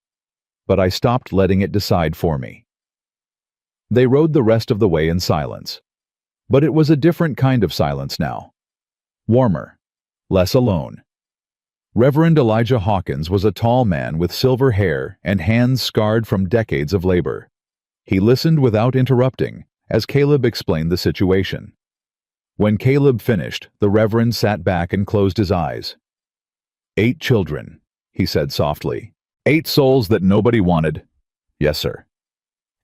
But I stopped letting it decide for me. They rode the rest of the way in silence. But it was a different kind of silence now. Warmer. Less alone. Reverend Elijah Hawkins was a tall man with silver hair and hands scarred from decades of labor. He listened without interrupting as Caleb explained the situation. When Caleb finished, the Reverend sat back and closed his eyes. 8 children, he said softly. 8 souls that nobody wanted. Yes, sir.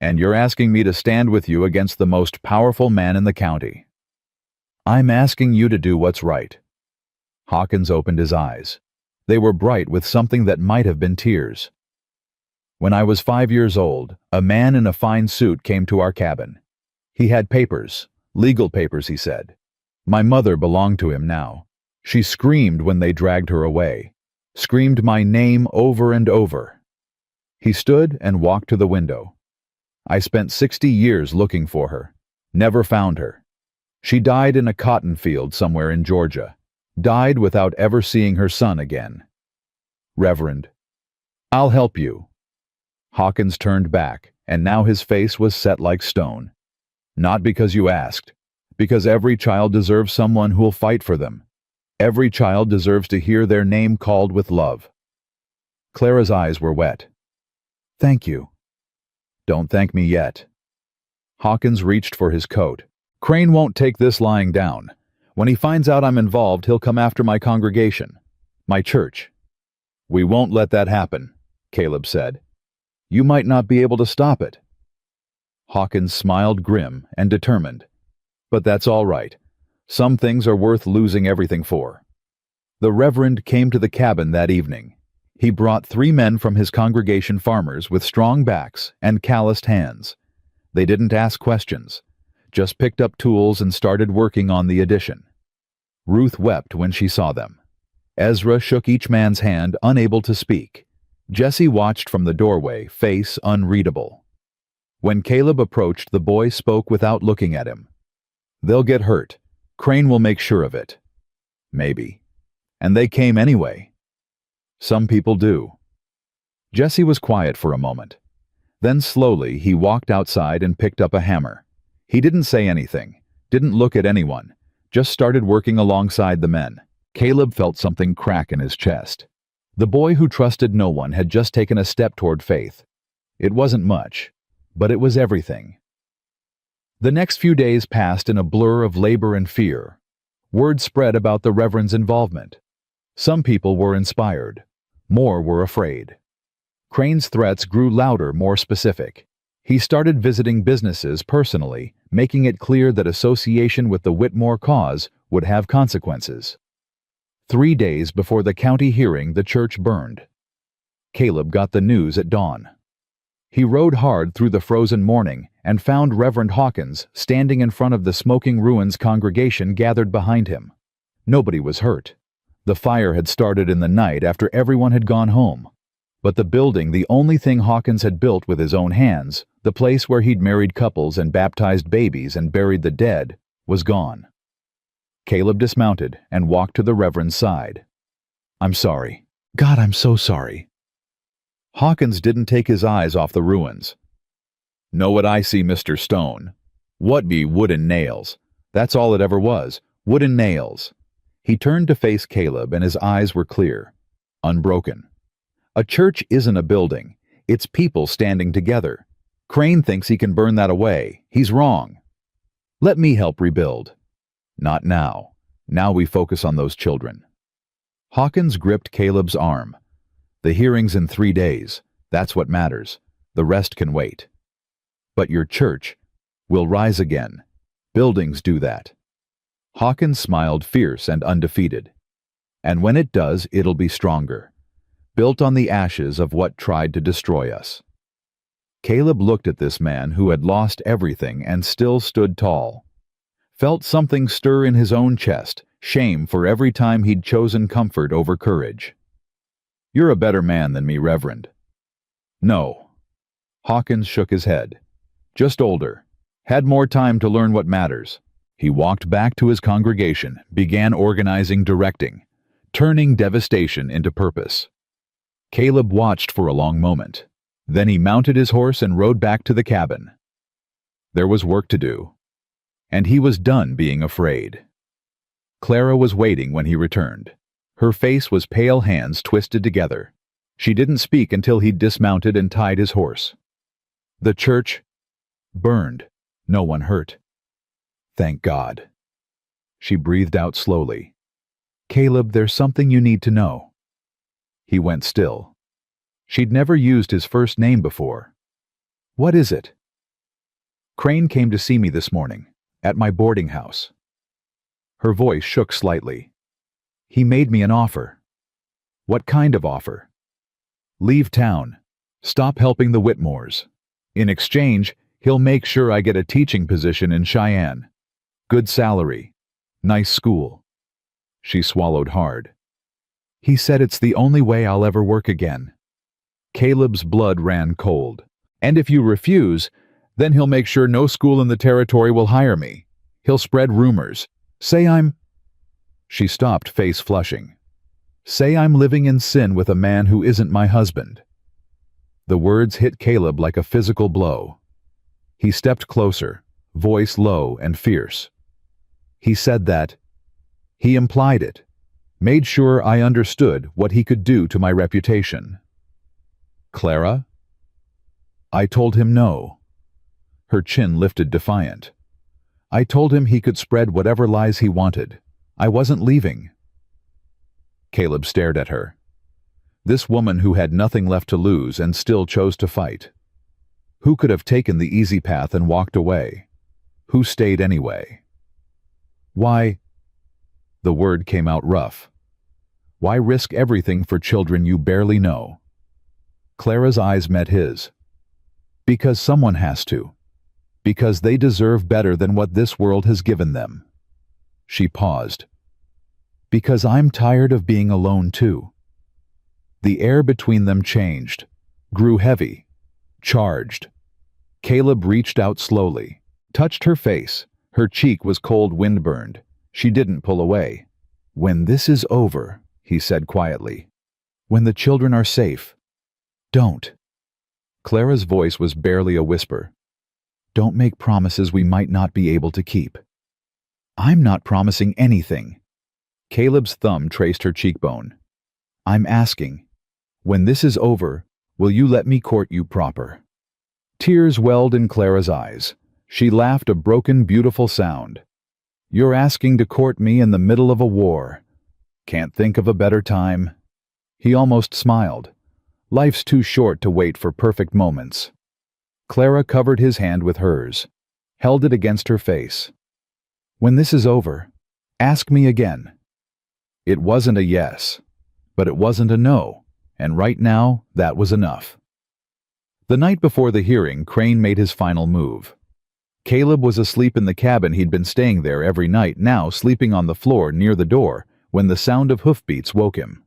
And you're asking me to stand with you against the most powerful man in the county. I'm asking you to do what's right. Hawkins opened his eyes. They were bright with something that might have been tears. When I was 5 years old, a man in a fine suit came to our cabin. He had papers, legal papers, he said. My mother belonged to him now. She screamed when they dragged her away. Screamed my name over and over. He stood and walked to the window. I spent 60 years looking for her. Never found her. She died in a cotton field somewhere in Georgia. Died without ever seeing her son again. Reverend, I'll help you. Hawkins turned back, and now his face was set like stone. Not because you asked, because every child deserves someone who'll fight for them. Every child deserves to hear their name called with love. Clara's eyes were wet. Thank you. Don't thank me yet. Hawkins reached for his coat. Crane won't take this lying down. When he finds out I'm involved, he'll come after my congregation, my church. We won't let that happen, Caleb said. You might not be able to stop it. Hawkins smiled grim and determined. But that's all right. Some things are worth losing everything for. The Reverend came to the cabin that evening. He brought 3 men from his congregation, farmers with strong backs and calloused hands. They didn't ask questions, just picked up tools and started working on the addition. Ruth wept when she saw them. Ezra shook each man's hand, unable to speak. Jesse watched from the doorway, face unreadable. When Caleb approached, the boy spoke without looking at him. They'll get hurt. Crane will make sure of it. Maybe. And they came anyway. Some people do. Jesse was quiet for a moment. Then slowly he walked outside and picked up a hammer. He didn't say anything, didn't look at anyone, just started working alongside the men. Caleb felt something crack in his chest. The boy who trusted no one had just taken a step toward faith. It wasn't much, but it was everything. The next few days passed in a blur of labor and fear. Word spread about the Reverend's involvement. Some people were inspired. More were afraid. Crane's threats grew louder, more specific. He started visiting businesses personally, making it clear that association with the Whitmore cause would have consequences. 3 days before the county hearing, the church burned. Caleb got the news at dawn. He rode hard through the frozen morning and found Reverend Hawkins standing in front of the smoking ruins congregation gathered behind him. Nobody was hurt. The fire had started in the night after everyone had gone home. But the building, the only thing Hawkins had built with his own hands, the place where he'd married couples and baptized babies and buried the dead, was gone. Caleb dismounted and walked to the Reverend's side. I'm sorry. God, I'm so sorry. Hawkins didn't take his eyes off the ruins. Know what I see, Mr. Stone? What be wooden nails? That's all it ever was, wooden nails. He turned to face Caleb and his eyes were clear, unbroken. A church isn't a building. It's people standing together. Crane thinks he can burn that away. He's wrong. Let me help rebuild. Not now. Now we focus on those children. Hawkins gripped Caleb's arm. The hearing's in 3 days. That's what matters. The rest can wait. But your church will rise again. Buildings do that. Hawkins smiled, fierce and undefeated. And when it does, it'll be stronger. Built on the ashes of what tried to destroy us. Caleb looked at this man who had lost everything and still stood tall. Felt something stir in his own chest, shame for every time he'd chosen comfort over courage. You're a better man than me, Reverend. No. Hawkins shook his head. Just older. Had more time to learn what matters. He walked back to his congregation, began organizing, directing, turning devastation into purpose. Caleb watched for a long moment. Then he mounted his horse and rode back to the cabin. There was work to do. And he was done being afraid. Clara was waiting when he returned. Her face was pale, hands twisted together. She didn't speak until he'd dismounted and tied his horse. The church burned. No one hurt. Thank God. She breathed out slowly. Caleb, there's something you need to know. He went still. She'd never used his first name before. What is it? Crane came to see me this morning, at my boarding house. Her voice shook slightly. He made me an offer. What kind of offer? Leave town. Stop helping the Whitmores. In exchange, he'll make sure I get a teaching position in Cheyenne. Good salary. Nice school. She swallowed hard. He said it's the only way I'll ever work again. Caleb's blood ran cold. And if you refuse, then he'll make sure no school in the territory will hire me. He'll spread rumors. Say I'm... She stopped, face flushing. Say I'm living in sin with a man who isn't my husband. The words hit Caleb like a physical blow. He stepped closer, voice low and fierce. He said that. He implied it. Made sure I understood what he could do to my reputation. Clara? I told him no. Her chin lifted defiant. I told him he could spread whatever lies he wanted. I wasn't leaving. Caleb stared at her. This woman who had nothing left to lose and still chose to fight. Who could have taken the easy path and walked away? Who stayed anyway? Why? The word came out rough. Why risk everything for children you barely know? Clara's eyes met his. Because someone has to. Because they deserve better than what this world has given them. She paused. Because I'm tired of being alone too. The air between them changed, grew heavy, charged. Caleb reached out slowly, touched her face. Her cheek was cold, wind-burned. She didn't pull away. When this is over, he said quietly. When the children are safe. Don't. Clara's voice was barely a whisper. Don't make promises we might not be able to keep. I'm not promising anything. Caleb's thumb traced her cheekbone. I'm asking, when this is over, will you let me court you proper? Tears welled in Clara's eyes. She laughed a broken, beautiful sound. You're asking to court me in the middle of a war. Can't think of a better time. He almost smiled. Life's too short to wait for perfect moments. Clara covered his hand with hers, held it against her face. When this is over, ask me again. It wasn't a yes, but it wasn't a no, and right now, that was enough. The night before the hearing, Crane made his final move. Caleb was asleep in the cabin. He'd been staying there every night, now sleeping on the floor near the door, when the sound of hoofbeats woke him.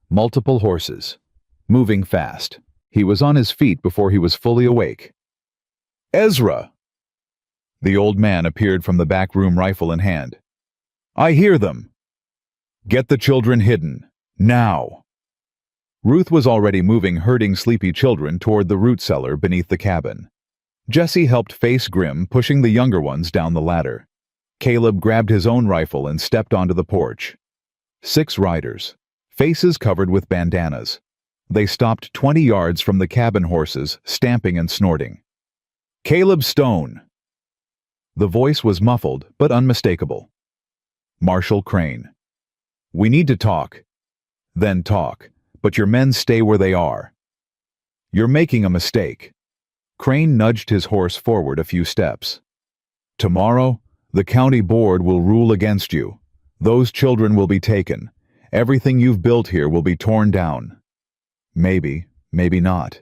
Multiple horses, moving fast. He was on his feet before he was fully awake. Ezra! The old man appeared from the back room, rifle in hand. I hear them. Get the children hidden, now. Ruth was already moving, herding sleepy children toward the root cellar beneath the cabin. Jesse helped face Grim, pushing the younger ones down the ladder. Caleb grabbed his own rifle and stepped onto the porch. 6 riders, faces covered with bandanas. They stopped 20 yards from the cabin horses, stamping and snorting. "Caleb Stone!" The voice was muffled, but unmistakable. Marshal Crane. "We need to talk." "Then talk, but your men stay where they are." "You're making a mistake." Crane nudged his horse forward a few steps. "Tomorrow, the county board will rule against you. Those children will be taken. Everything you've built here will be torn down. Maybe, maybe not.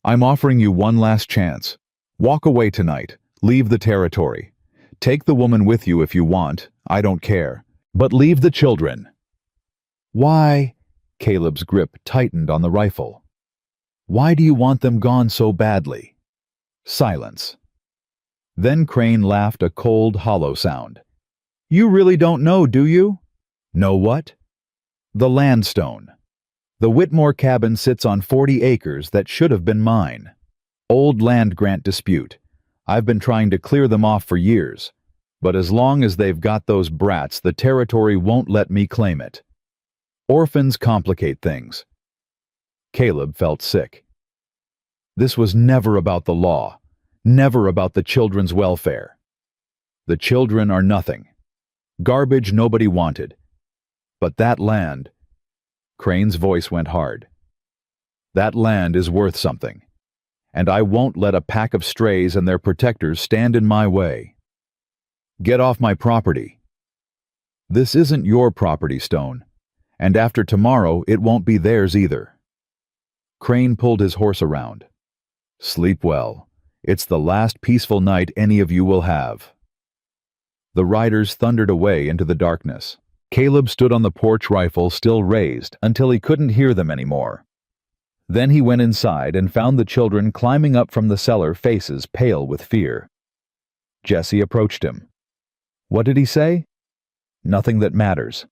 I'm offering you one last chance. Walk away tonight. Leave the territory. Take the woman with you if you want. I don't care. But leave the children." "Why?" Caleb's grip tightened on the rifle. "Why do you want them gone so badly?" Silence. Then Crane laughed a cold, hollow sound. "You really don't know, do you?" "Know what?" "The landstone. The Whitmore cabin sits on 40 acres that should have been mine. Old land grant dispute. I've been trying to clear them off for years. But as long as they've got those brats, the territory won't let me claim it. Orphans complicate things." Caleb felt sick. This was never about the law, never about the children's welfare. The children are nothing. Garbage nobody wanted. But that land... Crane's voice went hard. "That land is worth something. And I won't let a pack of strays and their protectors stand in my way. Get off my property." "This isn't your property, Stone. And after tomorrow, it won't be theirs either." Crane pulled his horse around. "Sleep well. It's the last peaceful night any of you will have." The riders thundered away into the darkness. Caleb stood on the porch, rifle still raised, until he couldn't hear them anymore. Then he went inside and found the children climbing up from the cellar, faces pale with fear. Jesse approached him. "What did he say?" "Nothing that matters."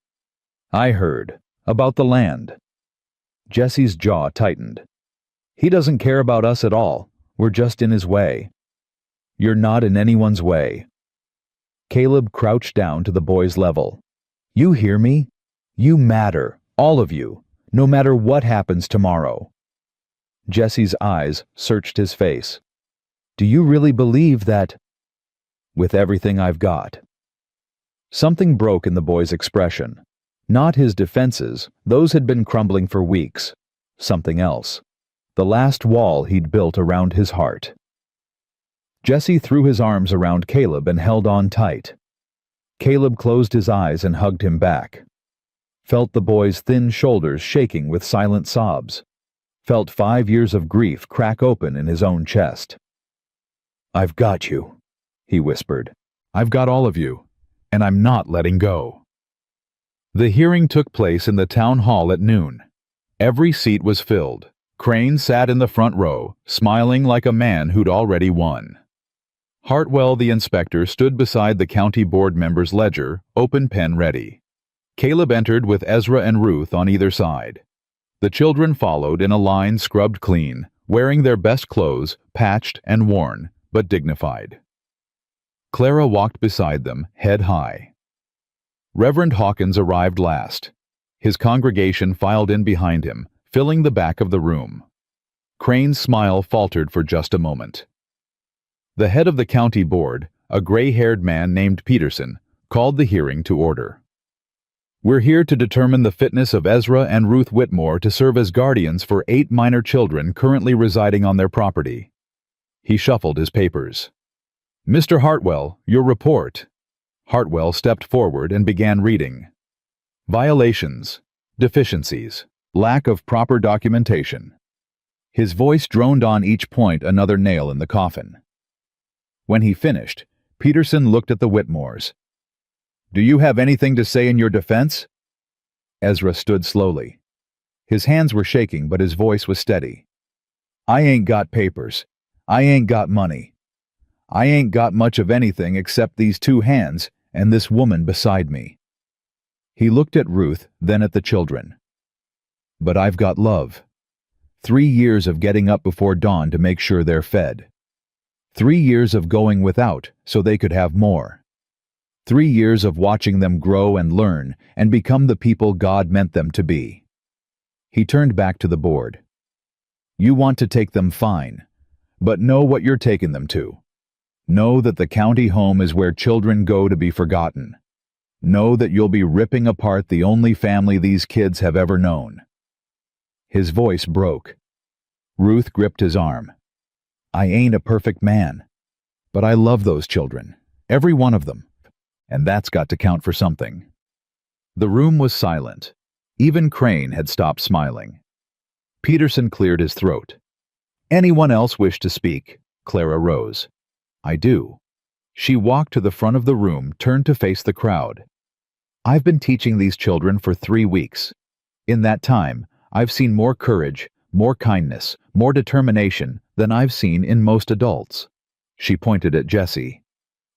"I heard. About the land." Jesse's jaw tightened. "He doesn't care about us at all. We're just in his way." "You're not in anyone's way." Caleb crouched down to the boy's level. "You hear me? You matter, all of you, no matter what happens tomorrow." Jesse's eyes searched his face. "Do you really believe that?" "With everything I've got." Something broke in the boy's expression. Not his defenses, those had been crumbling for weeks. Something else. The last wall he'd built around his heart. Jesse threw his arms around Caleb and held on tight. Caleb closed his eyes and hugged him back. Felt the boy's thin shoulders shaking with silent sobs. Felt 5 years of grief crack open in his own chest. "I've got you," he whispered. "I've got all of you, and I'm not letting go." The hearing took place in the town hall at noon. Every seat was filled. Crane sat in the front row, smiling like a man who'd already won. Hartwell, the inspector, stood beside the county board member's ledger, open pen ready. Caleb entered with Ezra and Ruth on either side. The children followed in a line scrubbed clean, wearing their best clothes, patched and worn, but dignified. Clara walked beside them, head high. Reverend Hawkins arrived last. His congregation filed in behind him, filling the back of the room. Crane's smile faltered for just a moment. The head of the county board, a gray-haired man named Peterson, called the hearing to order. "We're here to determine the fitness of Ezra and Ruth Whitmore to serve as guardians for 8 minor children currently residing on their property." He shuffled his papers. "Mr. Hartwell, your report." Hartwell stepped forward and began reading. "Violations, deficiencies, lack of proper documentation." His voice droned on each point, another nail in the coffin. When he finished, Peterson looked at the Whitmores. "Do you have anything to say in your defense?" Ezra stood slowly. His hands were shaking, but his voice was steady. "I ain't got papers. I ain't got money. I ain't got much of anything except these 2 hands and this woman beside me." He looked at Ruth, then at the children. "But I've got love. 3 years of getting up before dawn to make sure they're fed. 3 years of going without so they could have more. 3 years of watching them grow and learn and become the people God meant them to be." He turned back to the board. You want to take them, fine. But know what you're taking them to. Know that the county home is where children go to be forgotten. Know that you'll be ripping apart the only family these kids have ever known. His voice broke. Ruth gripped his arm. I ain't a perfect man, but I love those children, every one of them, and that's got to count for something. The room was silent. Even Crane had stopped smiling. Peterson cleared his throat. Anyone else wish to speak? Clara rose. I do. She walked to the front of the room, turned to face the crowd. I've been teaching these children for 3 weeks. In that time, I've seen more courage, more kindness, more determination than I've seen in most adults. She pointed at Jesse.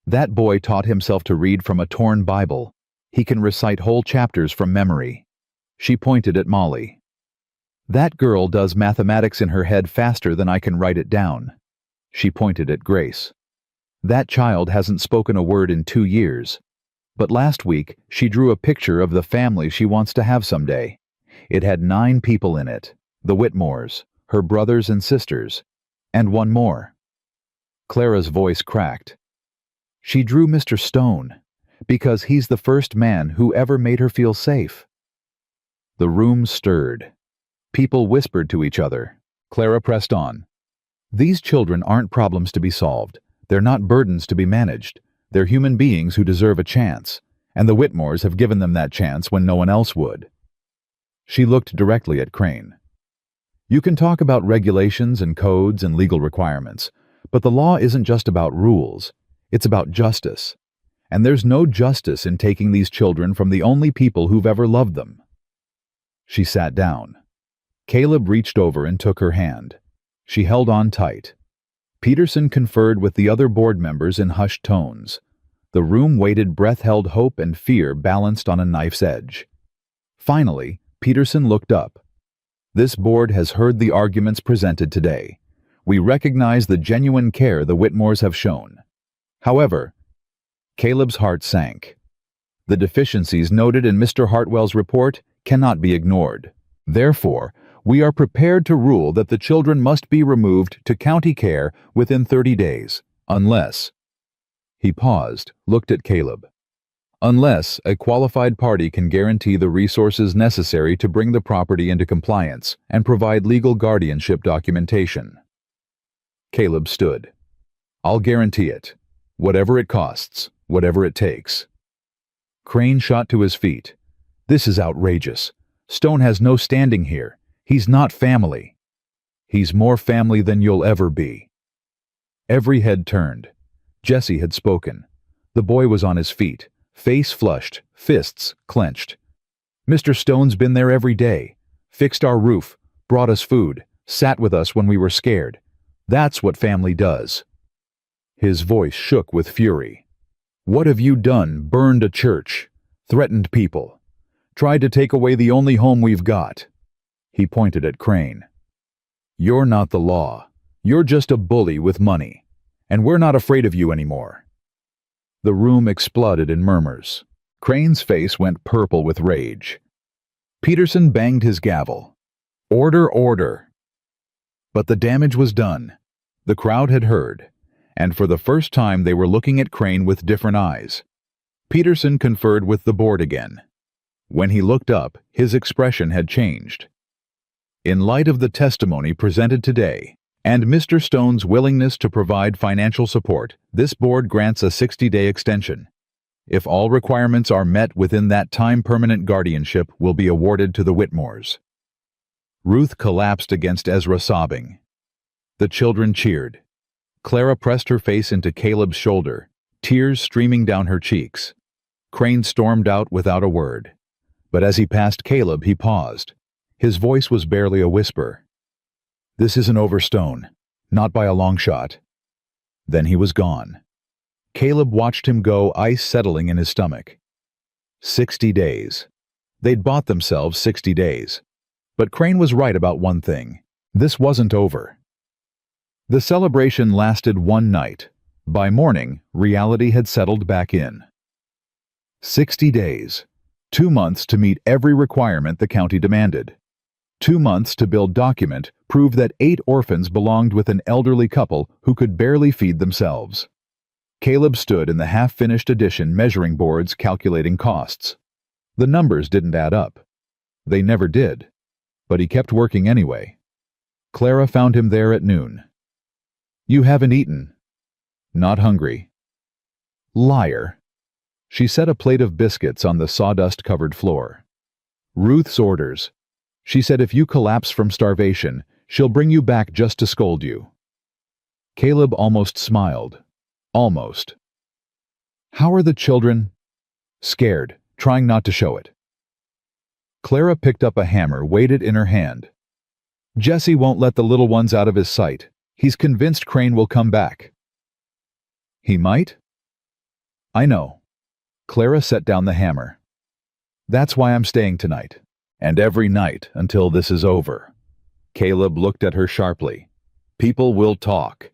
That boy taught himself to read from a torn Bible. He can recite whole chapters from memory. She pointed at Molly. That girl does mathematics in her head faster than I can write it down. She pointed at Grace. That child hasn't spoken a word in 2 years. But last week, she drew a picture of the family she wants to have someday. It had 9 people in it, the Whitmores, her brothers and sisters, and one more. Clara's voice cracked. She drew Mr. Stone, because he's the first man who ever made her feel safe. The room stirred. People whispered to each other. Clara pressed on. These children aren't problems to be solved. They're not burdens to be managed. They're human beings who deserve a chance, and the Whitmores have given them that chance when no one else would. She looked directly at Crane. You can talk about regulations and codes and legal requirements, but the law isn't just about rules. It's about justice. And there's no justice in taking these children from the only people who've ever loved them. She sat down. Caleb reached over and took her hand. She held on tight. Peterson conferred with the other board members in hushed tones. The room waited, breath-held hope and fear balanced on a knife's edge. Finally, Peterson looked up. This board has heard the arguments presented today. We recognize the genuine care the Whitmores have shown. However, Caleb's heart sank. The deficiencies noted in Mr. Hartwell's report cannot be ignored. Therefore, we are prepared to rule that the children must be removed to county care within 30 days, unless— He paused, looked at Caleb. Unless a qualified party can guarantee the resources necessary to bring the property into compliance and provide legal guardianship documentation. Caleb stood. I'll guarantee it. Whatever it costs, whatever it takes. Crane shot to his feet. This is outrageous. Stone has no standing here. He's not family. He's more family than you'll ever be. Every head turned. Jesse had spoken. The boy was on his feet, face flushed, fists clenched. Mr. Stone's been there every day, fixed our roof, brought us food, sat with us when we were scared. That's what family does. His voice shook with fury. What have you done? Burned a church, threatened people, tried to take away the only home we've got. He pointed at Crane. You're not the law. You're just a bully with money, and we're not afraid of you anymore. The room exploded in murmurs. Crane's face went purple with rage. Peterson banged his gavel. Order, order. But the damage was done. The crowd had heard, and for the first time they were looking at Crane with different eyes. Peterson conferred with the board again. When he looked up, his expression had changed. In light of the testimony presented today, and Mr. Stone's willingness to provide financial support, this board grants a 60-day extension. If all requirements are met within that time, permanent guardianship will be awarded to the Whitmores. Ruth collapsed against Ezra, sobbing. The children cheered. Clara pressed her face into Caleb's shoulder, tears streaming down her cheeks. Crane stormed out without a word. But as he passed Caleb, he paused. His voice was barely a whisper. This isn't over, Stone. Not by a long shot. Then he was gone. Caleb watched him go, ice settling in his stomach. 60 days. They'd bought themselves 60 days. But Crane was right about one thing. This wasn't over. The celebration lasted one night. By morning, reality had settled back in. 60 days. 2 months to meet every requirement the county demanded. 2 months to build document proved that 8 orphans belonged with an elderly couple who could barely feed themselves. Caleb stood in the half-finished addition measuring boards calculating costs. The numbers didn't add up. They never did. But he kept working anyway. Clara found him there at noon. "You haven't eaten." "Not hungry." Liar. She set a plate of biscuits on the sawdust-covered floor. "Ruth's orders. She said if you collapse from starvation, she'll bring you back just to scold you." Caleb almost smiled. Almost. "How are the children?" "Scared, trying not to show it." Clara picked up a hammer, weighed it in her hand. "Jesse won't let the little ones out of his sight. He's convinced Crane will come back." "He might?" "I know." Clara set down the hammer. "That's why I'm staying tonight. And every night until this is over." Caleb looked at her sharply. "People will talk.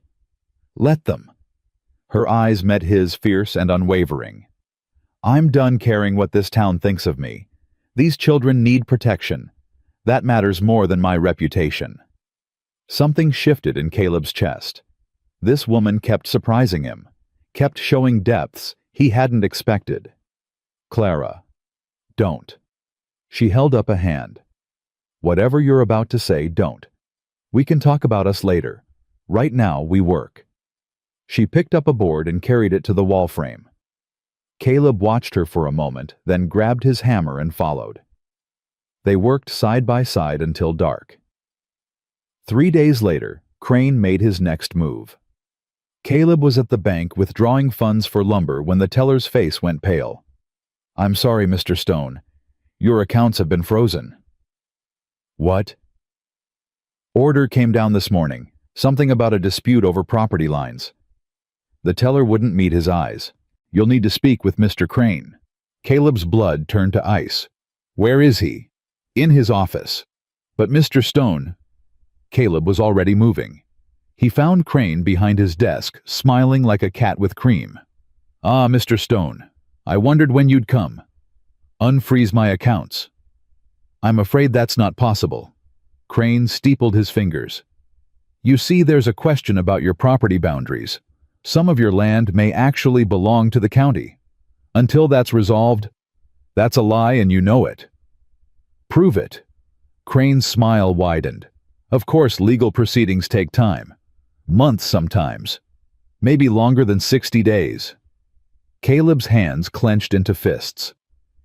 Let them." Her eyes met his, fierce and unwavering. "I'm done caring what this town thinks of me. These children need protection. That matters more than my reputation." Something shifted in Caleb's chest. This woman kept surprising him, kept showing depths he hadn't expected. "Clara, don't." She held up a hand. "Whatever you're about to say, don't. We can talk about us later. Right now, we work." She picked up a board and carried it to the wall frame. Caleb watched her for a moment, then grabbed his hammer and followed. They worked side by side until dark. 3 days later, Crane made his next move. Caleb was at the bank withdrawing funds for lumber when the teller's face went pale. "I'm sorry, Mr. Stone. Your accounts have been frozen." "What?" "Order came down this morning. Something about a dispute over property lines." The teller wouldn't meet his eyes. "You'll need to speak with Mr. Crane." Caleb's blood turned to ice. "Where is he?" "In his office." "But Mr. Stone..." Caleb was already moving. He found Crane behind his desk, smiling like a cat with cream. "Ah, Mr. Stone. I wondered when you'd come. Unfreeze my accounts." "I'm afraid that's not possible." Crane steepled his fingers. "You see, there's a question about your property boundaries. Some of your land may actually belong to the county. Until that's resolved..." "That's a lie and you know it." "Prove it." Crane's smile widened. "Of course, legal proceedings take time. Months sometimes. Maybe longer than 60 days. Caleb's hands clenched into fists.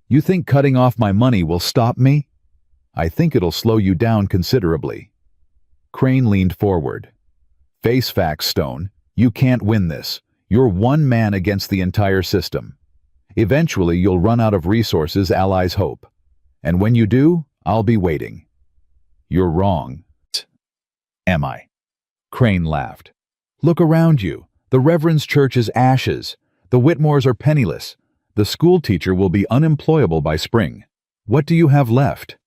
"You think cutting off my money will stop me?" "I think it'll slow you down considerably." Crane leaned forward. "Face facts, Stone. You can't win this. You're one man against the entire system. Eventually, you'll run out of resources allies hope. And when you do, I'll be waiting." "You're wrong." "Am I?" Crane laughed. "Look around you. The Reverend's church is ashes. The Whitmores are penniless. The school teacher will be unemployable by spring. What do you have left?"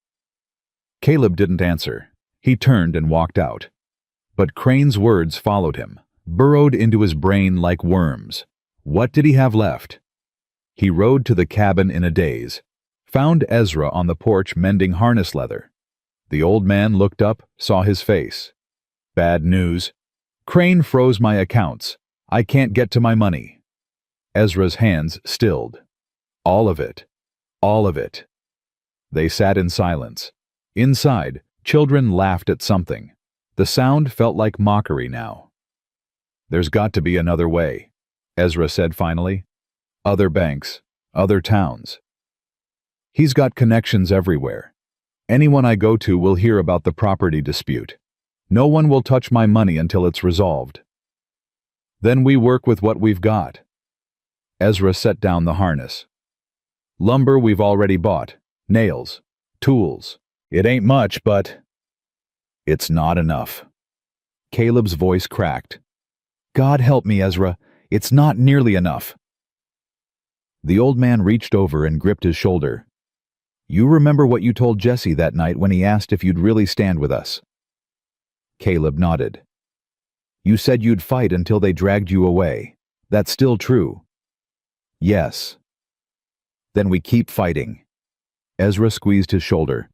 Caleb didn't answer. He turned and walked out. But Crane's words followed him, burrowed into his brain like worms. What did he have left? He rode to the cabin in a daze, found Ezra on the porch mending harness leather. The old man looked up, saw his face. "Bad news. Crane froze my accounts. I can't get to my money." Ezra's hands stilled. "All of it. All of it." They sat in silence. Inside, children laughed at something. The sound felt like mockery now. "There's got to be another way," Ezra said finally. "Other banks, other towns. He's got connections everywhere. Anyone I go to will hear about the property dispute. No one will touch my money until it's resolved. Then we work with what we've got." Ezra set down the harness. "Lumber we've already bought. Nails. Tools. It ain't much, but..." "It's not enough." Caleb's voice cracked. "God help me, Ezra. It's not nearly enough." The old man reached over and gripped his shoulder. "You remember what you told Jesse that night when he asked if you'd really stand with us?" Caleb nodded. "You said you'd fight until they dragged you away. That's still true?" "Yes." "Then we keep fighting." Ezra squeezed his shoulder.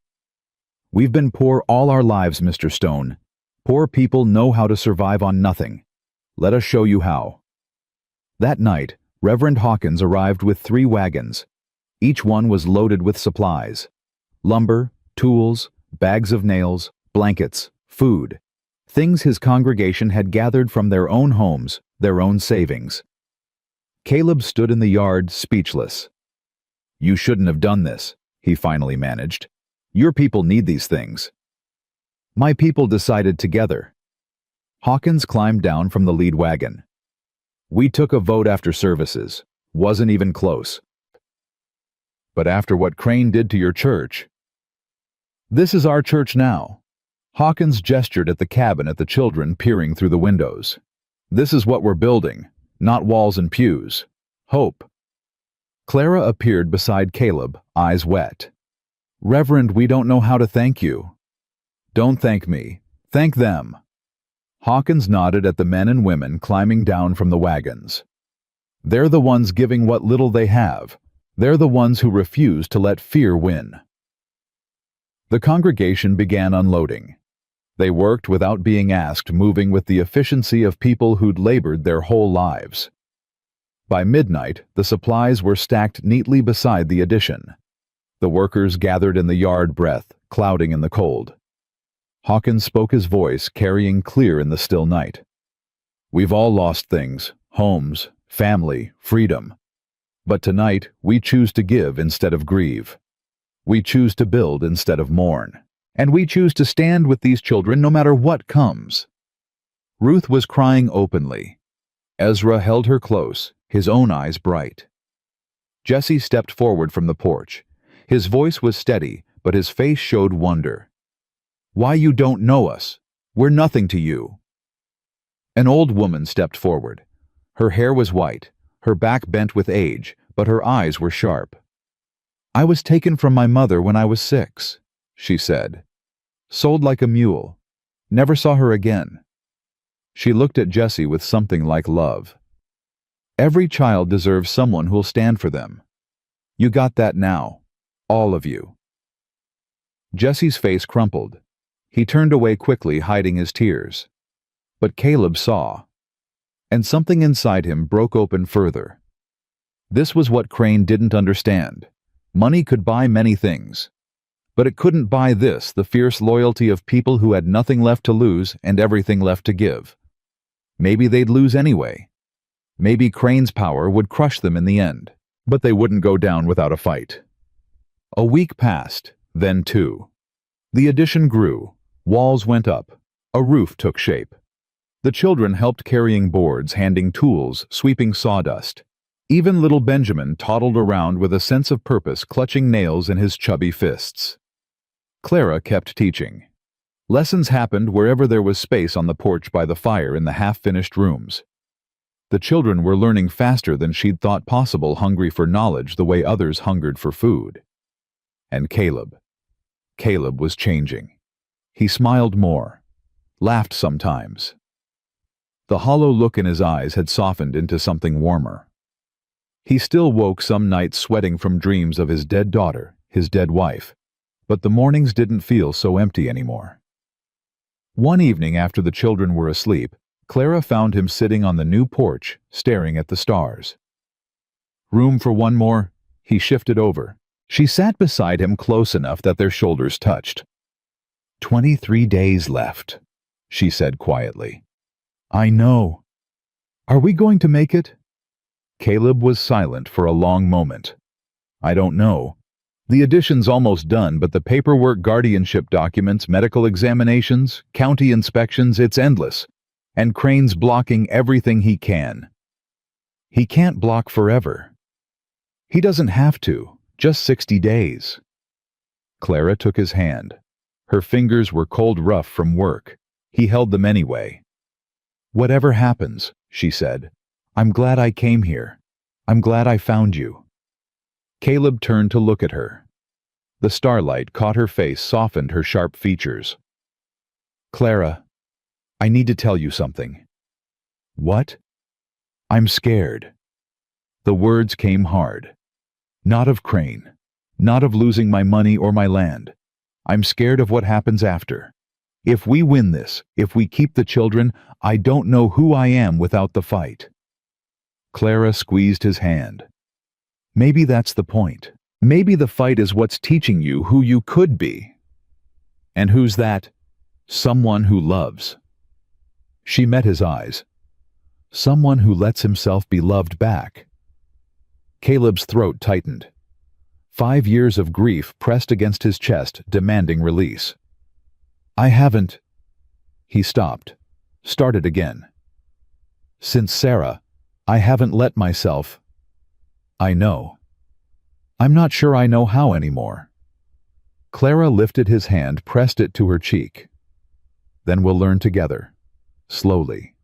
We've been poor all our lives, Mr. Stone. Poor people know how to survive on nothing. Let us show you how." That night, Reverend Hawkins arrived with 3 wagons. Each one was loaded with supplies: lumber, tools, bags of nails, blankets, food, things his congregation had gathered from their own homes, their own savings. Caleb stood in the yard, speechless. "You shouldn't have done this," he finally managed. "Your people need these things." "My people decided together." Hawkins climbed down from the lead wagon. "We took a vote after services. Wasn't even close. But after what Crane did to your church..." "This is our church now." Hawkins gestured at the cabin at the children peering through the windows. "This is what we're building, not walls and pews. Hope." Clara appeared beside Caleb, eyes wet. "Reverend, we don't know how to thank you." "Don't thank me. Thank them." Hawkins nodded at the men and women climbing down from the wagons. "They're the ones giving what little they have. They're the ones who refuse to let fear win." The congregation began unloading. They worked without being asked, moving with the efficiency of people who'd labored their whole lives. By midnight, the supplies were stacked neatly beside the addition. The workers gathered in the yard, breath clouding in the cold. Hawkins spoke, his voice carrying clear in the still night. "We've all lost things, homes, family, freedom. But tonight, we choose to give instead of grieve. We choose to build instead of mourn. And we choose to stand with these children no matter what comes." Ruth was crying openly. Ezra held her close, his own eyes bright. Jesse stepped forward from the porch. His voice was steady, but his face showed wonder. "Why, you don't know us. We're nothing to you." An old woman stepped forward. Her hair was white, her back bent with age, but her eyes were sharp. "I was taken from my mother when I was 6, she said. "Sold like a mule. Never saw her again." She looked at Jesse with something like love. "Every child deserves someone who'll stand for them. You got that now. All of you." Jesse's face crumpled. He turned away quickly, hiding his tears. But Caleb saw. And something inside him broke open further. This was what Crane didn't understand. Money could buy many things. But it couldn't buy this, the fierce loyalty of people who had nothing left to lose and everything left to give. Maybe they'd lose anyway. Maybe Crane's power would crush them in the end. But they wouldn't go down without a fight. A week passed, then 2. The addition grew. Walls went up. A roof took shape. The children helped carrying boards, handing tools, sweeping sawdust. Even little Benjamin toddled around with a sense of purpose, clutching nails in his chubby fists. Clara kept teaching. Lessons happened wherever there was space, on the porch, by the fire, in the half-finished rooms. The children were learning faster than she'd thought possible, hungry for knowledge the way others hungered for food. And Caleb was changing. He smiled more, laughed sometimes. The hollow look in his eyes had softened into something warmer. He still woke some nights sweating from dreams of his dead daughter, his dead wife, but the mornings didn't feel so empty anymore. One evening after the children were asleep, Clara found him sitting on the new porch, staring at the stars. "Room for one more?" He shifted over. She sat beside him, close enough that their shoulders touched. 23 days left, she said quietly. "I know. Are we going to make it?" Caleb was silent for a long moment. "I don't know. The addition's almost done, but the paperwork, guardianship documents, medical examinations, county inspections, it's endless. And Crane's blocking everything he can." "He can't block forever." "He doesn't have to, just 60 days. Clara took his hand. Her fingers were cold, rough from work. He held them anyway. "Whatever happens," she said, "I'm glad I came here. I'm glad I found you." Caleb turned to look at her. The starlight caught her face, softened her sharp features. "Clara, I need to tell you something." "What?" "I'm scared." The words came hard. "Not of Crane. Not of losing my money or my land. I'm scared of what happens after. If we win this, if we keep the children, I don't know who I am without the fight." Clara squeezed his hand. "Maybe that's the point. Maybe the fight is what's teaching you who you could be." "And who's that?" "Someone who loves." She met his eyes. "Someone who lets himself be loved back." Caleb's throat tightened. 5 years of grief pressed against his chest, demanding release. "I haven't—" He stopped, started again. "Since Sarah, I haven't let myself—" "I know. I'm not sure I know how anymore." Clara lifted his hand, pressed it to her cheek. "Then we'll learn together. Slowly.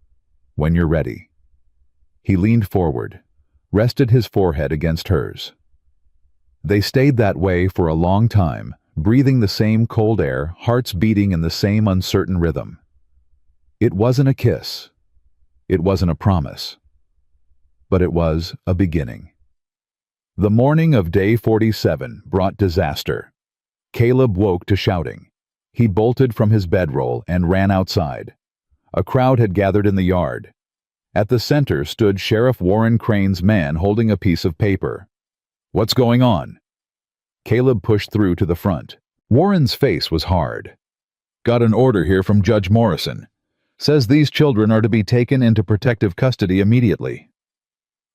When you're ready." He leaned forward, rested his forehead against hers. They stayed that way for a long time, breathing the same cold air, hearts beating in the same uncertain rhythm. It wasn't a kiss. It wasn't a promise. But it was a beginning. The morning of day 47 brought disaster. Caleb woke to shouting. He bolted from his bedroll and ran outside. A crowd had gathered in the yard. At the center stood Sheriff Warren Crane's man holding a piece of paper. "What's going on?" Caleb pushed through to the front. Warren's face was hard. "Got an order here from Judge Morrison. Says these children are to be taken into protective custody immediately."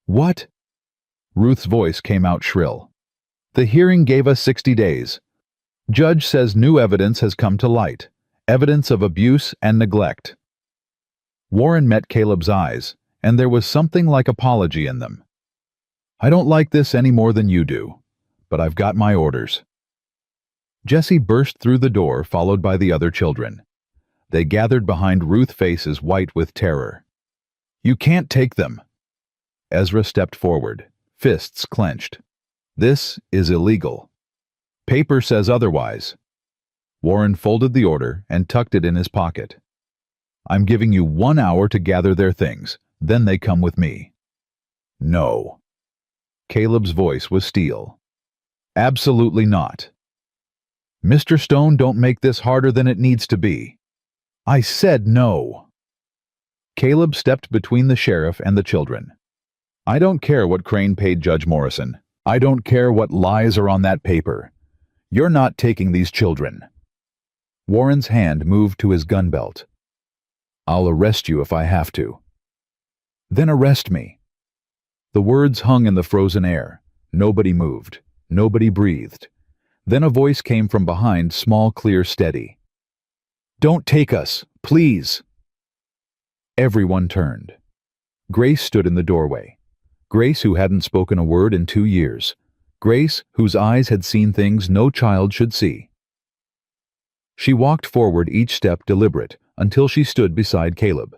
"What?" Ruth's voice came out shrill. "The hearing gave us 60 days. Judge says new evidence has come to light. Evidence of abuse and neglect." Warren met Caleb's eyes, and there was something like apology in them. "I don't like this any more than you do, but I've got my orders." Jesse burst through the door, followed by the other children. They gathered behind Ruth, faces white with terror. "You can't take them." Ezra stepped forward, fists clenched. "This is illegal. Paper says otherwise." Warren folded the order and tucked it in his pocket. "I'm giving you 1 hour to gather their things, then they come with me." "No." Caleb's voice was steel. "Absolutely not." "Mr. Stone, don't make this harder than it needs to be." "I said no." Caleb stepped between the sheriff and the children. "I don't care what Crane paid Judge Morrison. I don't care what lies are on that paper. You're not taking these children." Warren's hand moved to his gun belt. "I'll arrest you if I have to." "Then arrest me." The words hung in the frozen air. Nobody moved. Nobody breathed. Then a voice came from behind, small, clear, steady. "Don't take us, please." Everyone turned. Grace stood in the doorway. Grace, who hadn't spoken a word in 2 years. Grace, whose eyes had seen things no child should see. She walked forward, each step deliberate, until she stood beside Caleb.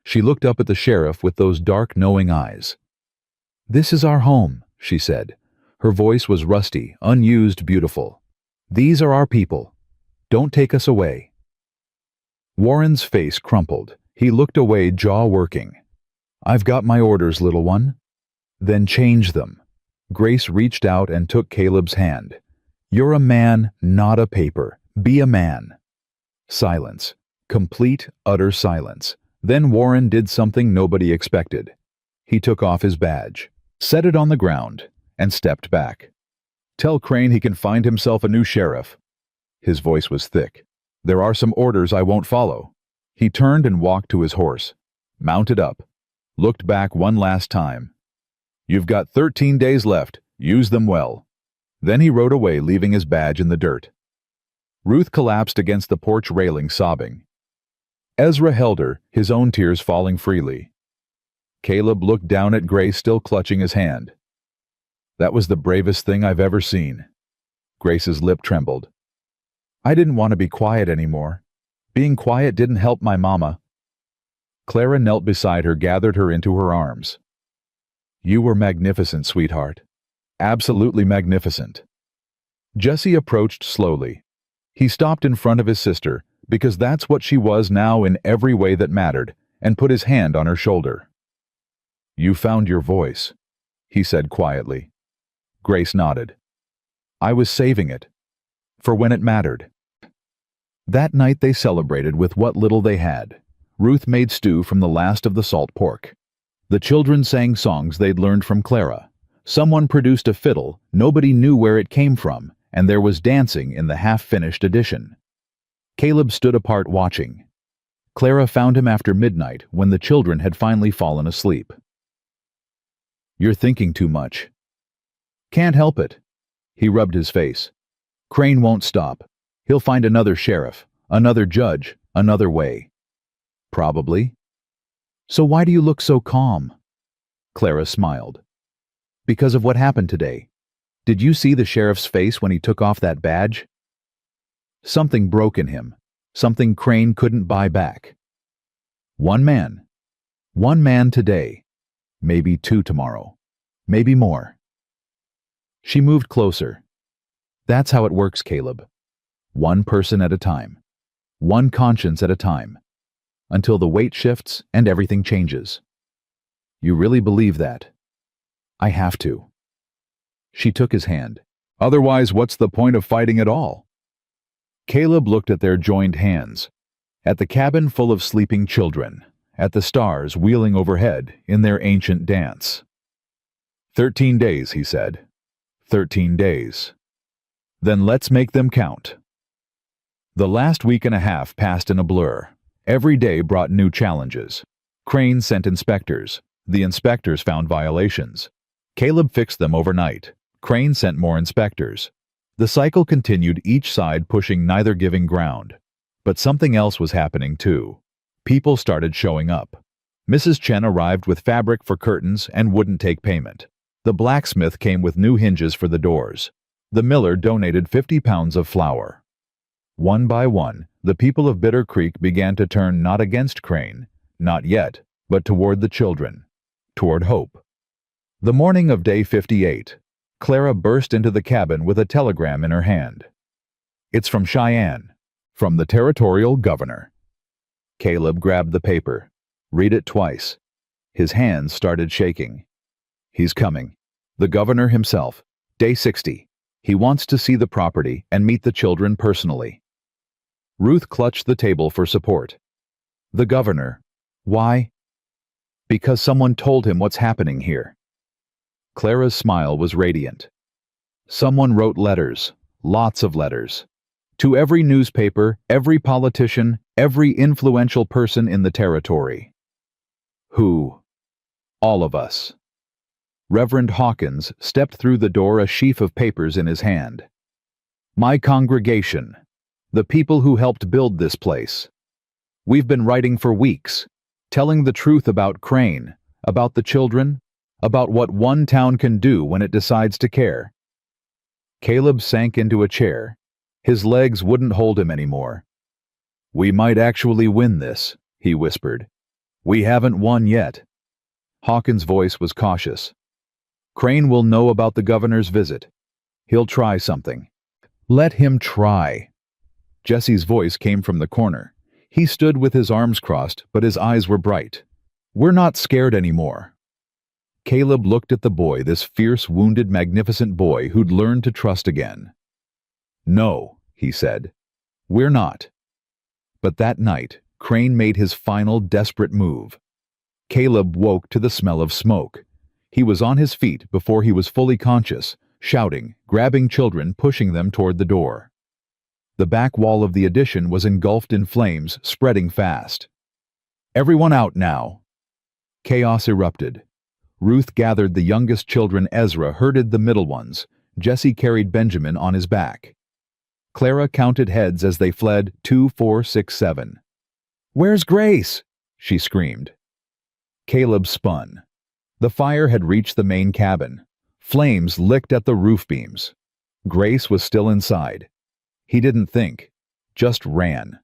She looked up at the sheriff with those dark, knowing eyes. "This is our home," she said. Her voice was rusty, unused, beautiful. "These are our people. Don't take us away." Warren's face crumpled. He looked away, jaw working. "I've got my orders, little one." "Then change them." Grace reached out and took Caleb's hand. "You're a man, not a paper. Be a man." Silence. Complete, utter silence. Then Warren did something nobody expected. He took off his badge, set it on the ground, and stepped back. "Tell Crane he can find himself a new sheriff." His voice was thick. "There are some orders I won't follow." He turned and walked to his horse, mounted up, looked back one last time. "You've got 13 days left. Use them well." Then he rode away, leaving his badge in the dirt. Ruth collapsed against the porch railing, sobbing. Ezra held her, his own tears falling freely. Caleb looked down at Grace, still clutching his hand. "That was the bravest thing I've ever seen." Grace's lip trembled. "I didn't want to be quiet anymore. Being quiet didn't help my mama." Clara knelt beside her, gathered her into her arms. "You were magnificent, sweetheart. Absolutely magnificent." Jesse approached slowly. He stopped in front of his sister, because that's what she was now in every way that mattered, and put his hand on her shoulder. "You found your voice," he said quietly. Grace nodded. "I was saving it. For when it mattered." That night they celebrated with what little they had. Ruth made stew from the last of the salt pork. The children sang songs they'd learned from Clara. Someone produced a fiddle, nobody knew where it came from, and there was dancing in the half-finished edition. Caleb stood apart watching. Clara found him after midnight when the children had finally fallen asleep. "You're thinking too much." "Can't help it." He rubbed his face. "Crane won't stop. He'll find another sheriff, another judge, another way." "Probably." "So why do you look so calm?" Clara smiled. "Because of what happened today. Did you see the sheriff's face when he took off that badge?" Something broke in him, something Crane couldn't buy back. One man today, maybe two tomorrow, maybe more. She moved closer. "That's how it works, Caleb. One person at a time, one conscience at a time, until the weight shifts and everything changes." "You really believe that?" "I have to." She took his hand. "Otherwise, what's the point of fighting at all?" Caleb looked at their joined hands, at the cabin full of sleeping children, at the stars wheeling overhead in their ancient dance. 13 days, he said. 13 days. Then let's make them count. The last week and a half passed in a blur. Every day brought new challenges. Crane sent inspectors. The inspectors found violations. Caleb fixed them overnight. Crane sent more inspectors. The cycle continued, each side pushing, neither giving ground. But something else was happening too. People started showing up. Mrs. Chen arrived with fabric for curtains and wouldn't take payment. The blacksmith came with new hinges for the doors. The miller donated 50 pounds of flour. One by one, the people of Bitter Creek began to turn not against Crane, not yet, but toward the children, toward hope. The morning of day 58, Clara burst into the cabin with a telegram in her hand. "It's from Cheyenne, from the territorial governor." Caleb grabbed the paper. Read it twice. His hands started shaking. "He's coming. The governor himself. Day 60. He wants to see the property and meet the children personally." Ruth clutched the table for support. "The governor. Why?" "Because someone told him what's happening here." Clara's smile was radiant. "Someone wrote letters, lots of letters, to every newspaper, every politician, every influential person in the territory." "Who?" "All of us." Reverend Hawkins stepped through the door, a sheaf of papers in his hand. "My congregation, the people who helped build this place. We've been writing for weeks, telling the truth about Crane, about the children, about what one town can do when it decides to care." Caleb sank into a chair. His legs wouldn't hold him anymore. "We might actually win this," he whispered. "We haven't won yet." Hawkins' voice was cautious. "Crane will know about the governor's visit. He'll try something. Let him try." Jesse's voice came from the corner. He stood with his arms crossed, but his eyes were bright. "We're not scared anymore." Caleb looked at the boy, this fierce, wounded, magnificent boy who'd learned to trust again. "No," he said. "We're not." But that night, Crane made his final, desperate move. Caleb woke to the smell of smoke. He was on his feet before he was fully conscious, shouting, grabbing children, pushing them toward the door. The back wall of the addition was engulfed in flames, spreading fast. "Everyone out now!" Chaos erupted. Ruth gathered the youngest children. Ezra herded the middle ones. Jesse carried Benjamin on his back. Clara counted heads as they fled, 2, 4, 6, 7. "Where's Grace?" she screamed. Caleb spun. The fire had reached the main cabin. Flames licked at the roof beams. Grace was still inside. He didn't think, just ran.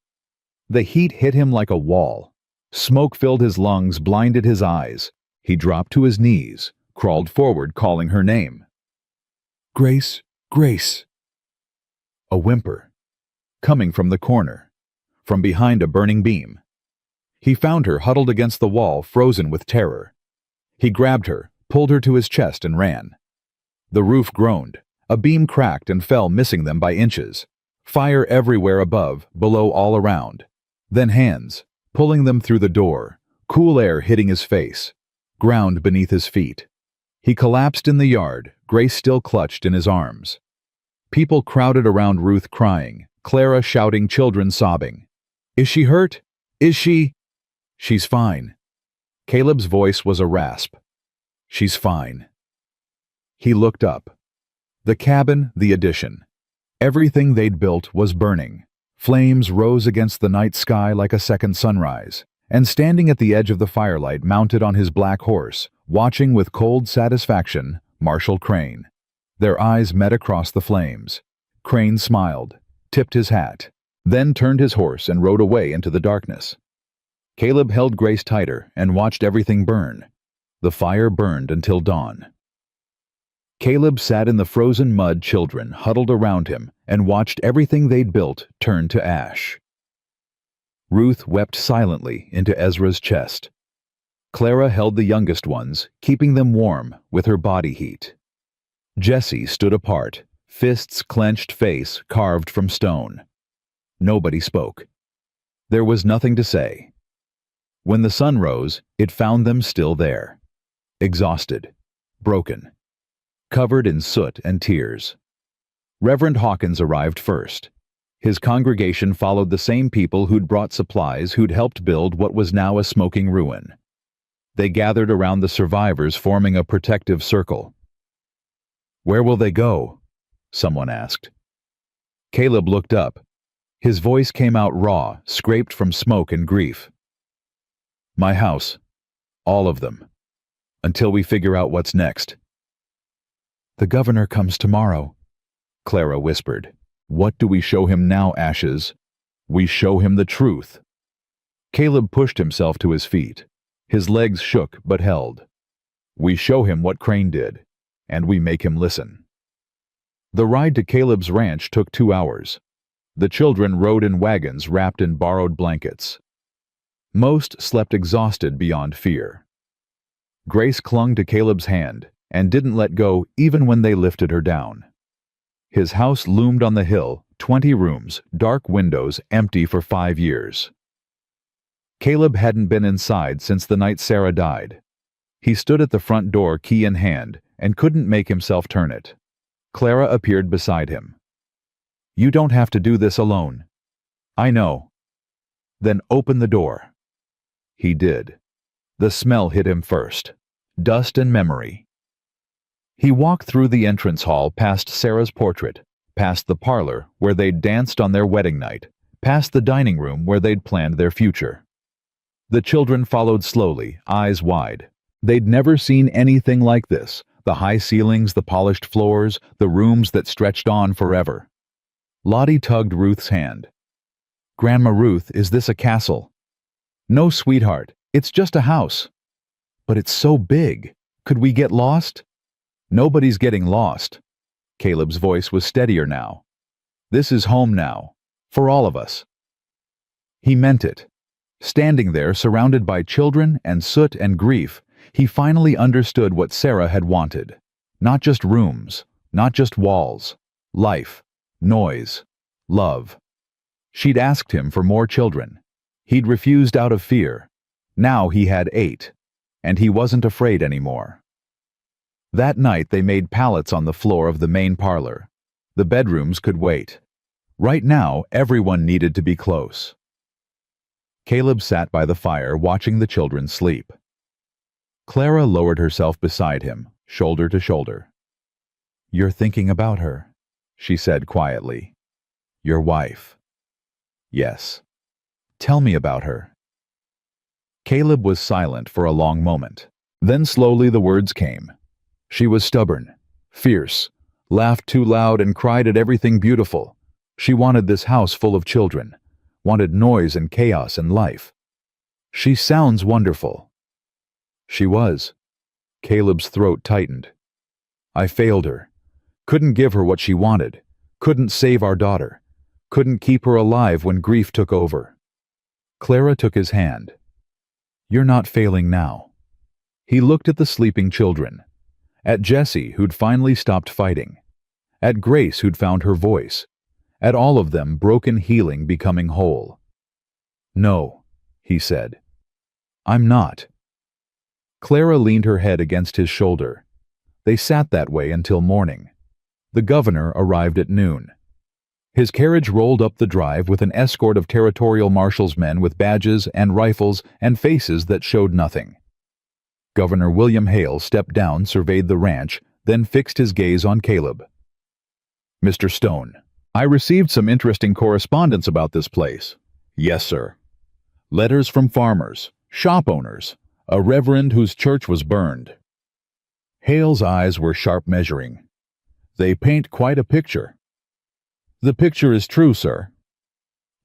The heat hit him like a wall. Smoke filled his lungs, blinded his eyes. He dropped to his knees, crawled forward, calling her name. "Grace, Grace." A whimper, coming from the corner, from behind a burning beam. He found her huddled against the wall, frozen with terror. He grabbed her, pulled her to his chest, and ran. The roof groaned. A beam cracked and fell, missing them by inches. Fire everywhere above, below, all around. Then hands, pulling them through the door, cool air hitting his face, ground beneath his feet. He collapsed in the yard, Grace still clutched in his arms. People crowded around Ruth crying, Clara shouting, children sobbing. Is she hurt? Is she? She's fine. Caleb's voice was a rasp. She's fine. He looked up. The cabin, the addition. Everything they'd built was burning. Flames rose against the night sky like a second sunrise, and standing at the edge of the firelight, mounted on his black horse, watching with cold satisfaction, Marshal Crane. Their eyes met across the flames. Crane smiled, tipped his hat, then turned his horse and rode away into the darkness. Caleb held Grace tighter and watched everything burn. The fire burned until dawn. Caleb sat in the frozen mud, children huddled around him, and watched everything they'd built turn to ash. Ruth wept silently into Ezra's chest. Clara held the youngest ones, keeping them warm with her body heat. Jessie stood apart, fists clenched, face carved from stone. Nobody spoke. There was nothing to say. When the sun rose, it found them still there, exhausted, broken, covered in soot and tears. Reverend Hawkins arrived first. His congregation followed the same people who'd brought supplies, who'd helped build what was now a smoking ruin. They gathered around the survivors, forming a protective circle. "Where will they go?" someone asked. Caleb looked up. His voice came out raw, scraped from smoke and grief. "My house. All of them. Until we figure out what's next." "The governor comes tomorrow," Clara whispered. "What do we show him now, Ashes? We show him the truth." Caleb pushed himself to his feet. His legs shook but held. "We show him what Crane did, and we make him listen." The ride to Caleb's ranch took 2 hours. The children rode in wagons wrapped in borrowed blankets. Most slept exhausted beyond fear. Grace clung to Caleb's hand and didn't let go even when they lifted her down. His house loomed on the hill, 20 rooms, dark windows, empty for 5 years. Caleb hadn't been inside since the night Sarah died. He stood at the front door, key in hand, and couldn't make himself turn it. Clara appeared beside him. "You don't have to do this alone." "I know." "Then open the door." He did. The smell hit him first. Dust and memory. He walked through the entrance hall, past Sarah's portrait, past the parlor where they'd danced on their wedding night, past the dining room where they'd planned their future. The children followed slowly, eyes wide. They'd never seen anything like this, the high ceilings, the polished floors, the rooms that stretched on forever. Lottie tugged Ruth's hand. "Grandma Ruth, is this a castle?" "No, sweetheart, it's just a house." "But it's so big. Could we get lost?" "Nobody's getting lost." Caleb's voice was steadier now. "This is home now, for all of us." He meant it. Standing there, surrounded by children and soot and grief, he finally understood what Sarah had wanted. Not just rooms, not just walls. Life, noise, love. She'd asked him for more children. He'd refused out of fear. Now he had 8, and he wasn't afraid anymore. That night they made pallets on the floor of the main parlor. The bedrooms could wait. Right now, everyone needed to be close. Caleb sat by the fire, watching the children sleep. Clara lowered herself beside him, shoulder to shoulder. "You're thinking about her," she said quietly. "Your wife." "Yes." "Tell me about her." Caleb was silent for a long moment. Then slowly the words came. She was stubborn, fierce, laughed too loud and cried at everything beautiful. She wanted this house full of children, wanted noise and chaos and life. "She sounds wonderful." She was. Caleb's throat tightened. "I failed her. Couldn't give her what she wanted. Couldn't save our daughter. Couldn't keep her alive when grief took over." Clara took his hand. "You're not failing now." He looked at the sleeping children. At Jessie, who'd finally stopped fighting. At Grace, who'd found her voice. at all of them broken healing becoming whole. "No," he said. "I'm not." Clara leaned her head against his shoulder. They sat that way until morning. The governor arrived at noon. His carriage rolled up the drive with an escort of territorial marshal's men with badges and rifles and faces that showed nothing. Governor William Hale stepped down, surveyed the ranch, then fixed his gaze on Caleb. "Mr. Stone, I received some interesting correspondence about this place." "Yes, sir." "Letters from farmers, shop owners, a reverend whose church was burned." Hale's eyes were sharp measuring. "They paint quite a picture." "The picture is true, sir."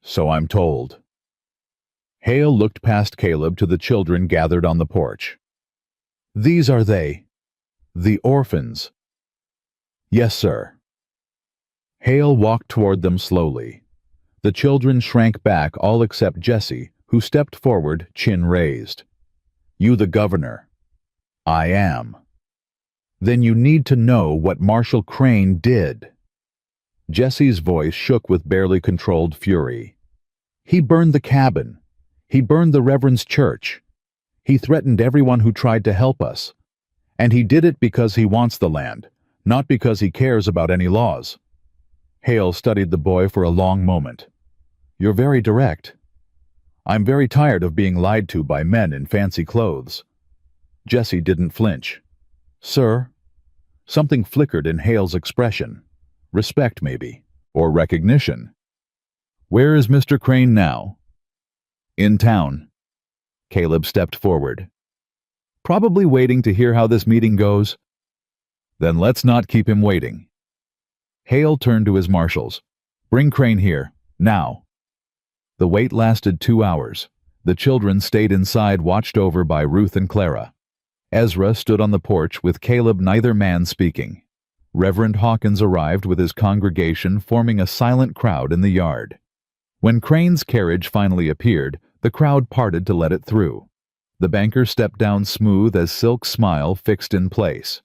"So I'm told." Hale looked past Caleb to the children gathered on the porch. "These are they. The orphans." "Yes, sir." Hale walked toward them slowly. The children shrank back, all except Jesse, who stepped forward, chin raised. "You the governor?" "I am." "Then you need to know what Marshal Crane did." Jesse's voice shook with barely controlled fury. "He burned the cabin. He burned the Reverend's church. He threatened everyone who tried to help us. And he did it because he wants the land, not because he cares about any laws." Hale studied the boy for a long moment. "You're very direct." "I'm very tired of being lied to by men in fancy clothes." Jesse didn't flinch. "Sir?" Something flickered in Hale's expression. Respect, maybe, or recognition. "Where is Mr. Crane now?" "In town." Caleb stepped forward. "Probably waiting to hear how this meeting goes." "Then let's not keep him waiting." Hale turned to his marshals. "Bring Crane here, now." The wait lasted 2 hours. The children stayed inside, watched over by Ruth and Clara. Ezra stood on the porch with Caleb, neither man speaking. Reverend Hawkins arrived with his congregation, forming a silent crowd in the yard. When Crane's carriage finally appeared, the crowd parted to let it through. The banker stepped down smooth as Silk's smile fixed in place.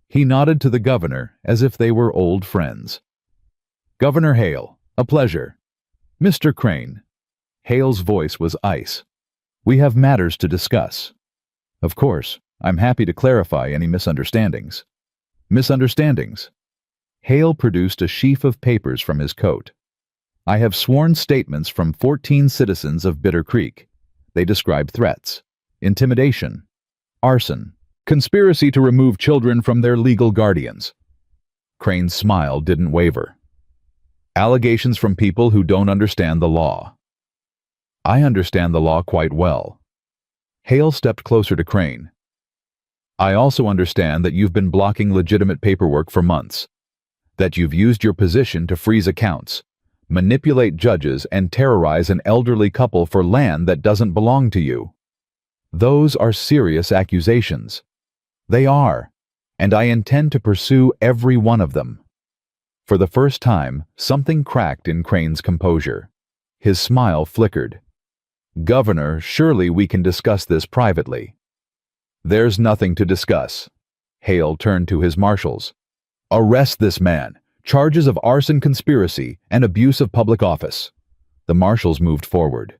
He nodded to the governor as if they were old friends. "Governor Hale, a pleasure." "Mr. Crane." Hale's voice was ice. "We have matters to discuss." "Of course, I'm happy to clarify any misunderstandings." "Misunderstandings?" Hale produced a sheaf of papers from his coat. "I have sworn statements from 14 citizens of Bitter Creek. They describe threats, intimidation, arson, conspiracy to remove children from their legal guardians." Crane's smile didn't waver. "Allegations from people who don't understand the law." "I understand the law quite well." Hale stepped closer to Crane. "I also understand that you've been blocking legitimate paperwork for months, that you've used your position to freeze accounts, manipulate judges, and terrorize an elderly couple for land that doesn't belong to you. Those are serious accusations." "They are, and I intend to pursue every one of them." For the first time, something cracked in Crane's composure. His smile flickered. "Governor, surely we can discuss this privately." "There's nothing to discuss." Hale turned to his marshals. "Arrest this man. Charges of arson, conspiracy, and abuse of public office." The marshals moved forward.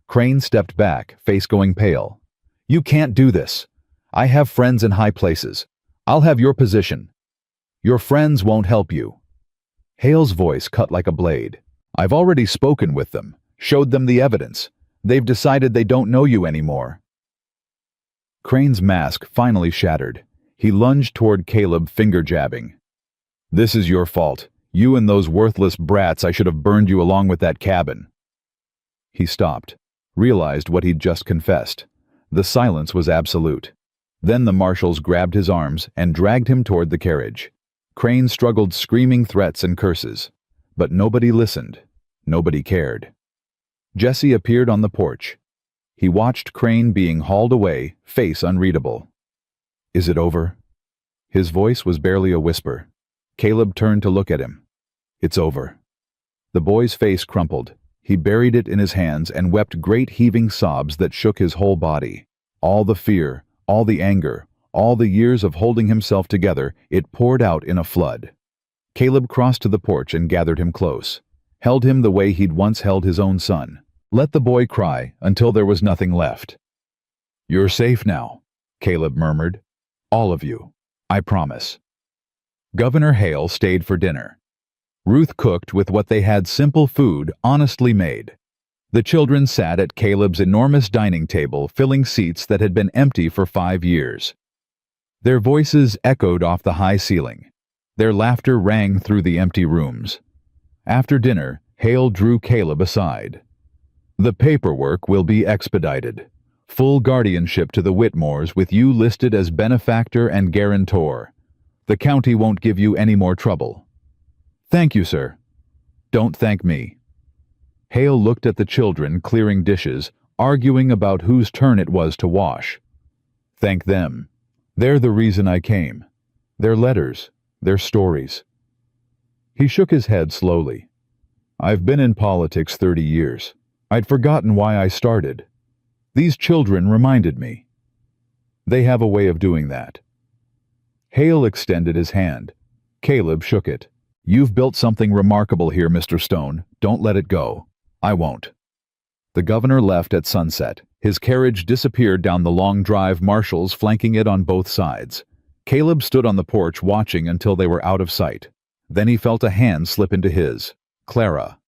Crane stepped back, face going pale. "You can't do this. I have friends in high places. I'll have your position. Your friends won't help you." Hale's voice cut like a blade. "I've already spoken with them, showed them the evidence. They've decided they don't know you anymore." Crane's mask finally shattered. He lunged toward Caleb, finger jabbing. "This is your fault. You and those worthless brats. I should have burned you along with that cabin." He stopped, realized what he'd just confessed. The silence was absolute. Then the marshals grabbed his arms and dragged him toward the carriage. Crane struggled, screaming threats and curses. But nobody listened. Nobody cared. Jesse appeared on the porch. He watched Crane being hauled away, face unreadable. "Is it over?" His voice was barely a whisper. Caleb turned to look at him. "It's over." The boy's face crumpled. He buried it in his hands and wept great heaving sobs that shook his whole body. All the fear, all the anger, all the years of holding himself together, it poured out in a flood. Caleb crossed to the porch and gathered him close. held him the way he'd once held his own son. Let the boy cry until there was nothing left. "You're safe now," Caleb murmured. "All of you. I promise." Governor Hale stayed for dinner. Ruth cooked with what they had, simple food, honestly made. The children sat at Caleb's enormous dining table, filling seats that had been empty for 5 years. Their voices echoed off the high ceiling. Their laughter rang through the empty rooms. After dinner, Hale drew Caleb aside. "The paperwork will be expedited. Full guardianship to the Whitmores, with you listed as benefactor and guarantor. The county won't give you any more trouble." "Thank you, sir." "Don't thank me." Hale looked at the children clearing dishes, arguing about whose turn it was to wash. "Thank them. They're the reason I came. Their letters, their stories." He shook his head slowly. "I've been in politics 30 years. I'd forgotten why I started. These children reminded me. They have a way of doing that." Hale extended his hand. Caleb shook it. "You've built something remarkable here, Mr. Stone. Don't let it go." "I won't." The governor left at sunset. His carriage disappeared down the long drive, marshals flanking it on both sides. Caleb stood on the porch watching until they were out of sight. Then he felt a hand slip into his. "Clara."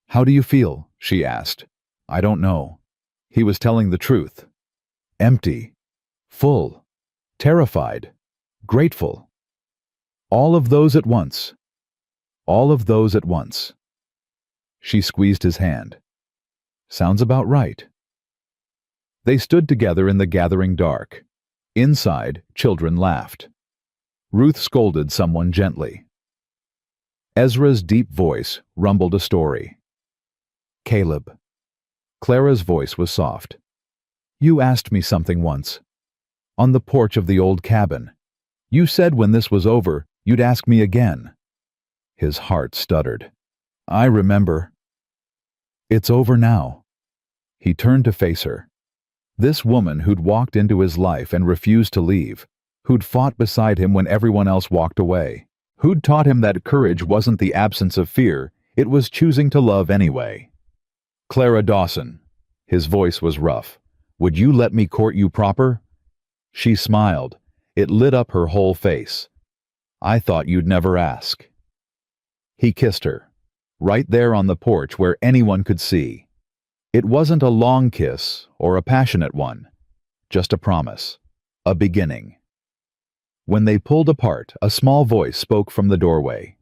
"How do you feel?" she asked. "I don't know." He was telling the truth. Empty. Full. Terrified. Grateful. All of those at once. All of those at once. She squeezed his hand. "Sounds about right." They stood together in the gathering dark. Inside, children laughed. Ruth scolded someone gently. Ezra's deep voice rumbled a story. "Caleb." Clara's voice was soft. "You asked me something once. On the porch of the old cabin. You said when this was over, you'd ask me again." His heart stuttered. "I remember." "It's over now." He turned to face her. This woman who'd walked into his life and refused to leave, who'd fought beside him when everyone else walked away, who'd taught him that courage wasn't the absence of fear, it was choosing to love anyway. "Clara Dawson." His voice was rough. "Would you let me court you proper?" She smiled. It lit up her whole face. "I thought you'd never ask." He kissed her. Right there on the porch where anyone could see. It wasn't a long kiss or a passionate one. Just a promise. A beginning. When they pulled apart, a small voice spoke from the doorway.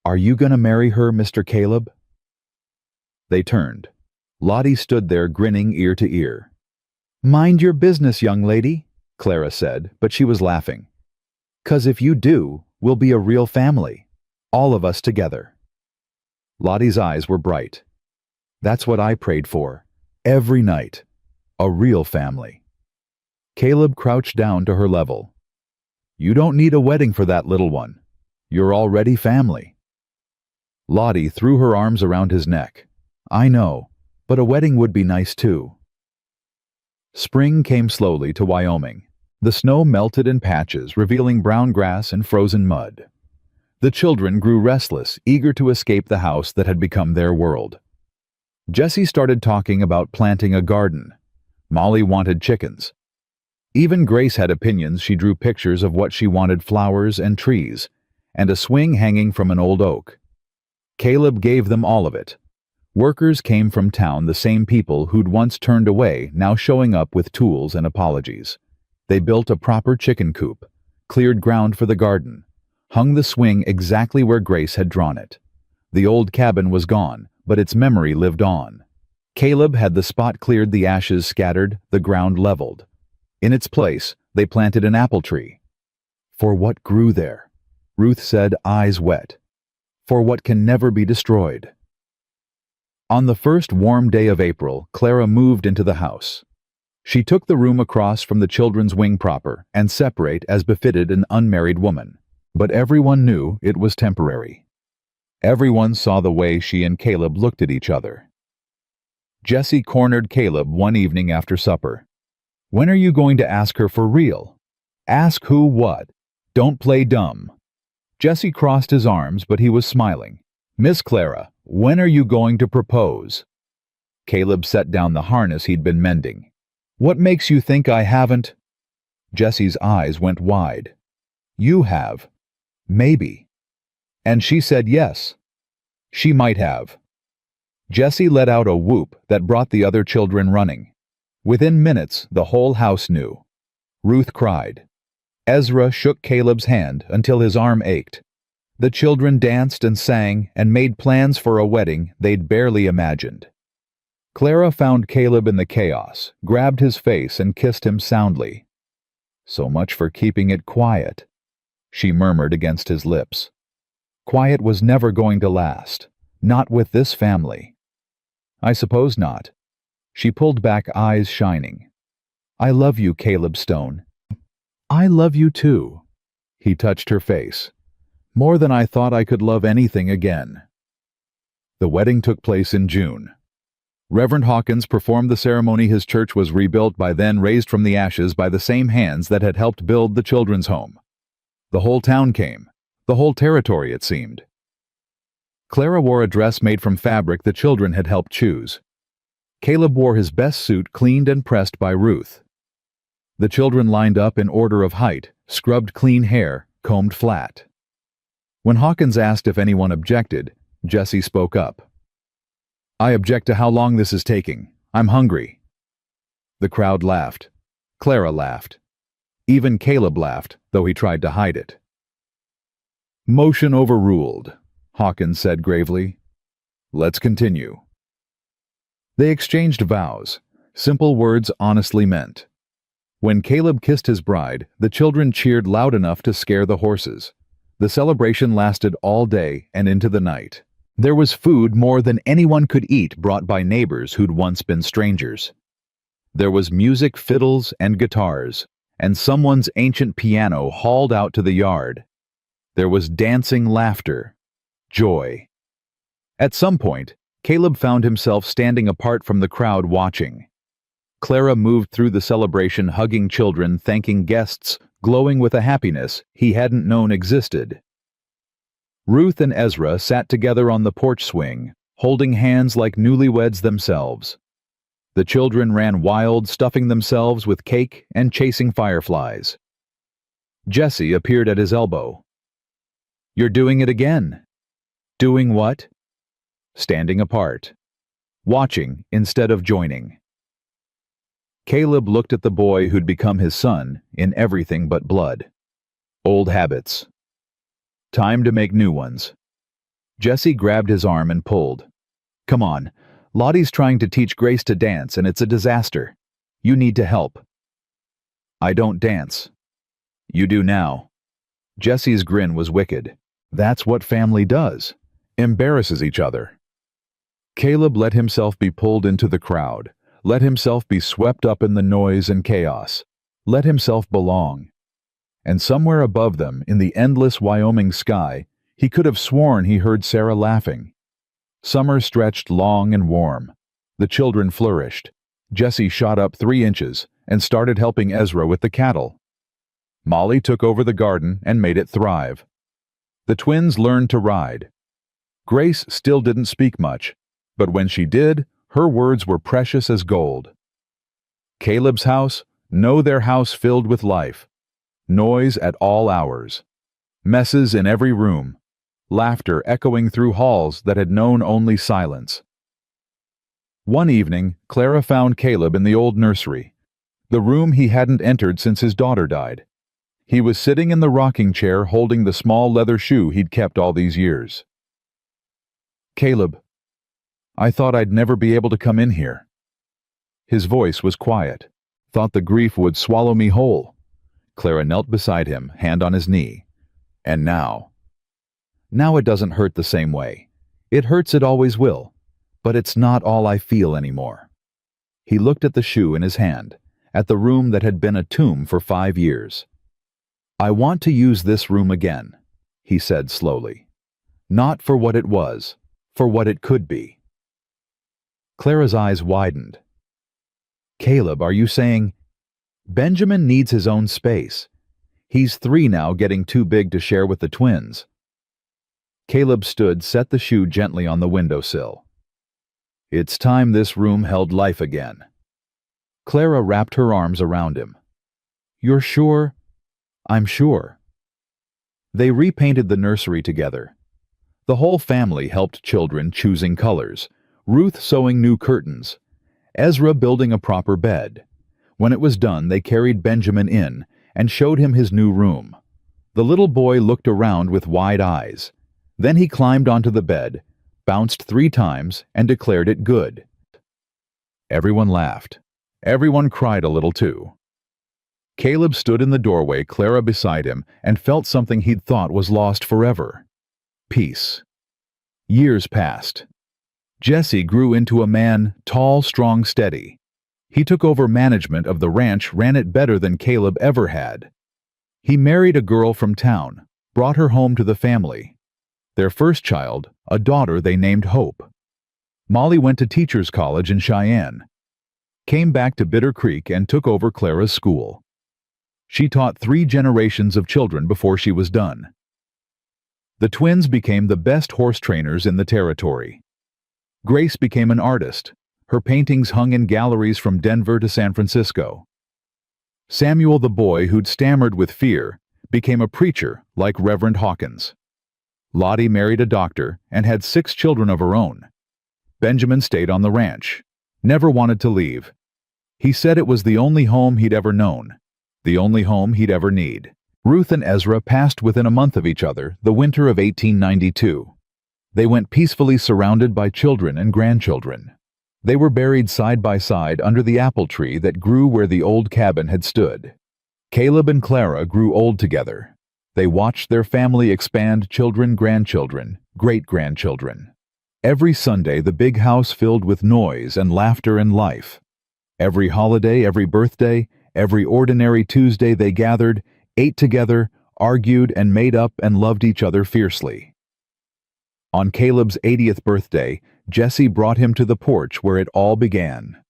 "Are you gonna marry her, Mr. Caleb?" They turned. Lottie stood there grinning ear to ear. "Mind your business, young lady," Clara said, but she was laughing. "'Cause if you do, we'll be a real family. All of us together." Lottie's eyes were bright. "That's what I prayed for. Every night. A real family." Caleb crouched down to her level. "You don't need a wedding for that, little one. You're already family." Lottie threw her arms around his neck. "I know, but a wedding would be nice too." Spring came slowly to Wyoming. The snow melted in patches, revealing brown grass and frozen mud. The children grew restless, eager to escape the house that had become their world. Jessie started talking about planting a garden. Molly wanted chickens. Even Grace had opinions. She drew pictures of what she wanted: flowers and trees, and a swing hanging from an old oak. Caleb gave them all of it. Workers came from town, the same people who'd once turned away, now showing up with tools and apologies. They built a proper chicken coop, cleared ground for the garden, hung the swing exactly where Grace had drawn it. The old cabin was gone, but its memory lived on. Caleb had the spot cleared, the ashes scattered, the ground leveled. In its place, they planted an apple tree. "For what grew there," Ruth said, eyes wet. "For what can never be destroyed." On the first warm day of April, Clara moved into the house. She took the room across from the children's wing proper, and separate as befitted an unmarried woman. But everyone knew it was temporary. Everyone saw the way she and Caleb looked at each other. Jessie cornered Caleb one evening after supper. "When are you going to ask her for real? Ask who what. Don't play dumb." Jessie crossed his arms, but he was smiling. Miss Clara, when are you going to propose? Caleb set down the harness he'd been mending. What makes you think I haven't? Jessie's eyes went wide. You have. Maybe. And she said yes. She might have. Jessie let out a whoop that brought the other children running. Within minutes, the whole house knew. Ruth cried. Ezra shook Caleb's hand until his arm ached. The children danced and sang and made plans for a wedding they'd barely imagined. Clara found Caleb in the chaos, grabbed his face and kissed him soundly. So much for keeping it quiet, she murmured against his lips. Quiet was never going to last, not with this family. I suppose not. She pulled back, eyes shining. I love you, Caleb Stone. I love you too. He touched her face. More than I thought I could love anything again. The wedding took place in June. Reverend Hawkins performed the ceremony. His church was rebuilt by then, raised from the ashes by the same hands that had helped build the children's home. The whole town came. The whole territory, it seemed. Clara wore a dress made from fabric the children had helped choose. Caleb wore his best suit, cleaned and pressed by Ruth. The children lined up in order of height, scrubbed clean hair, combed flat. When Hawkins asked if anyone objected, Jessie spoke up. I object to how long this is taking. I'm hungry. The crowd laughed. Clara laughed. Even Caleb laughed, though he tried to hide it. Motion overruled, Hawkins said gravely. Let's continue. They exchanged vows, simple words honestly meant. When Caleb kissed his bride, the children cheered loud enough to scare the horses. The celebration lasted all day and into the night. There was food more than anyone could eat, brought by neighbors who'd once been strangers. There was music, fiddles, and guitars, and someone's ancient piano hauled out to the yard. There was dancing, laughter, joy. At some point, Caleb found himself standing apart from the crowd watching. Clara moved through the celebration, hugging children, thanking guests, glowing with a happiness he hadn't known existed. Ruth and Ezra sat together on the porch swing, holding hands like newlyweds themselves. The children ran wild, stuffing themselves with cake and chasing fireflies. Jessie appeared at his elbow. You're doing it again. Doing what? Standing apart. Watching instead of joining. Caleb looked at the boy who'd become his son in everything but blood. Old habits. Time to make new ones. Jessie grabbed his arm and pulled. Come on, Lottie's trying to teach Grace to dance and it's a disaster. You need to help. I don't dance. You do now. Jessie's grin was wicked. That's what family does. Embarrasses each other. Caleb let himself be pulled into the crowd, let himself be swept up in the noise and chaos, let himself belong. And somewhere above them, in the endless Wyoming sky, he could have sworn he heard Sarah laughing. Summer stretched long and warm. The children flourished. Jessie shot up 3 inches and started helping Ezra with the cattle. Molly took over the garden and made it thrive. The twins learned to ride. Grace still didn't speak much, but when she did, her words were precious as gold. Caleb's house, their house filled with life. Noise at all hours. Messes in every room. Laughter echoing through halls that had known only silence. One evening, Clara found Caleb in the old nursery, the room he hadn't entered since his daughter died. He was sitting in the rocking chair holding the small leather shoe he'd kept all these years. Caleb, I thought I'd never be able to come in here. His voice was quiet. Thought the grief would swallow me whole. Clara knelt beside him, hand on his knee. And now? Now it doesn't hurt the same way. It hurts, it always will. But it's not all I feel anymore. He looked at the shoe in his hand, at the room that had been a tomb for 5 years. I want to use this room again, he said slowly. Not for what it was, for what it could be. Clara's eyes widened. Caleb, are you saying... Benjamin needs his own space. He's 3 now, getting too big to share with the twins. Caleb set the shoe gently on the windowsill. It's time this room held life again. Clara wrapped her arms around him. You're sure? I'm sure. They repainted the nursery together. The whole family helped children choosing colors, Ruth sewing new curtains, Ezra building a proper bed. When it was done, they carried Benjamin in and showed him his new room. The little boy looked around with wide eyes. Then he climbed onto the bed, bounced 3 times, and declared it good. Everyone laughed. Everyone cried a little too. Caleb stood in the doorway, Clara beside him, and felt something he'd thought was lost forever. Peace. Years passed. Jesse grew into a man, tall, strong, steady. He took over management of the ranch, ran it better than Caleb ever had. He married a girl from town, brought her home to the family. Their first child, a daughter they named Hope. Molly went to teacher's college in Cheyenne, came back to Bitter Creek and took over Clara's school. She taught 3 generations of children before she was done. The twins became the best horse trainers in the territory. Grace became an artist. Her paintings hung in galleries from Denver to San Francisco. Samuel, the boy who'd stammered with fear, became a preacher like Reverend Hawkins. Lottie married a doctor and had 6 children of her own. Benjamin stayed on the ranch, never wanted to leave. He said it was the only home he'd ever known, the only home he'd ever need. Ruth and Ezra passed within a month of each other the winter of 1892. They went peacefully surrounded by children and grandchildren. They were buried side by side under the apple tree that grew where the old cabin had stood. Caleb and Clara grew old together. They watched their family expand, children, grandchildren, great-grandchildren. Every Sunday the big house filled with noise and laughter and life. Every holiday, every birthday, every ordinary Tuesday they gathered, ate together, argued and made up and loved each other fiercely. On Caleb's 80th birthday, Jesse brought him to the porch where it all began.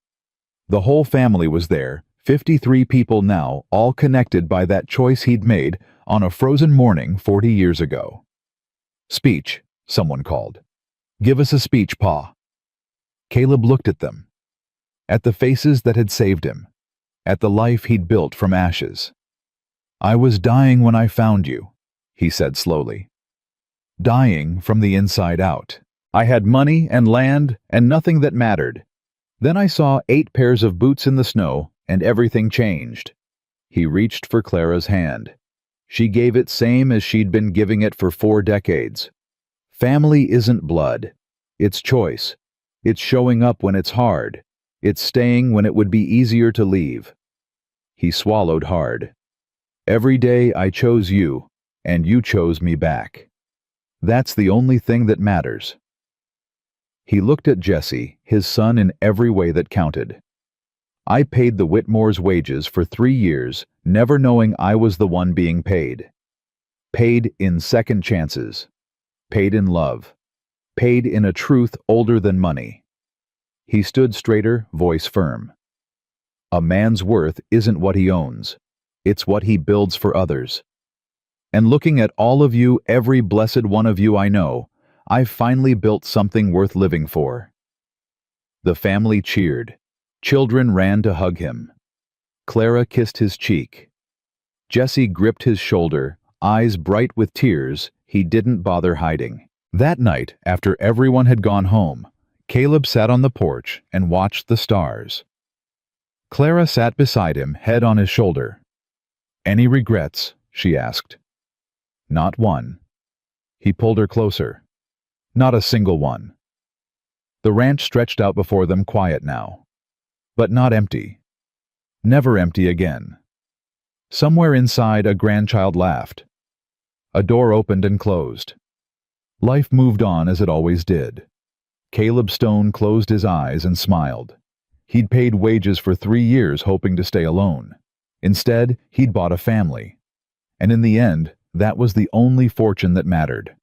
The whole family was there, 53 people now, all connected by that choice he'd made on a frozen morning 40 years ago. Speech, someone called. Give us a speech, Pa. Caleb looked at them, at the faces that had saved him, at the life he'd built from ashes. I was dying when I found you, he said slowly. Dying from the inside out. I had money and land and nothing that mattered. Then I saw 8 pairs of boots in the snow and everything changed. He reached for Clara's hand. She gave it same as she'd been giving it for 4 decades. Family isn't blood. It's choice. It's showing up when it's hard. It's staying when it would be easier to leave. He swallowed hard. Every day I chose you, and you chose me back. That's the only thing that matters. He looked at Jesse, his son, in every way that counted. I paid the Whitmore's wages for 3 years, never knowing I was the one being paid. Paid in second chances. Paid in love. Paid in a truth older than money. He stood straighter, voice firm. A man's worth isn't what he owns. It's what he builds for others. And looking at all of you, every blessed one of you I know, I've finally built something worth living for. The family cheered. Children ran to hug him. Clara kissed his cheek. Jesse gripped his shoulder, eyes bright with tears he didn't bother hiding. That night, after everyone had gone home, Caleb sat on the porch and watched the stars. Clara sat beside him, head on his shoulder. Any regrets? She asked. Not one. He pulled her closer. Not a single one. The ranch stretched out before them, quiet now. But not empty. Never empty again. Somewhere inside, a grandchild laughed. A door opened and closed. Life moved on as it always did. Caleb Stone closed his eyes and smiled. He'd paid wages for 3 years hoping to stay alone. Instead, he'd bought a family. And in the end, that was the only fortune that mattered.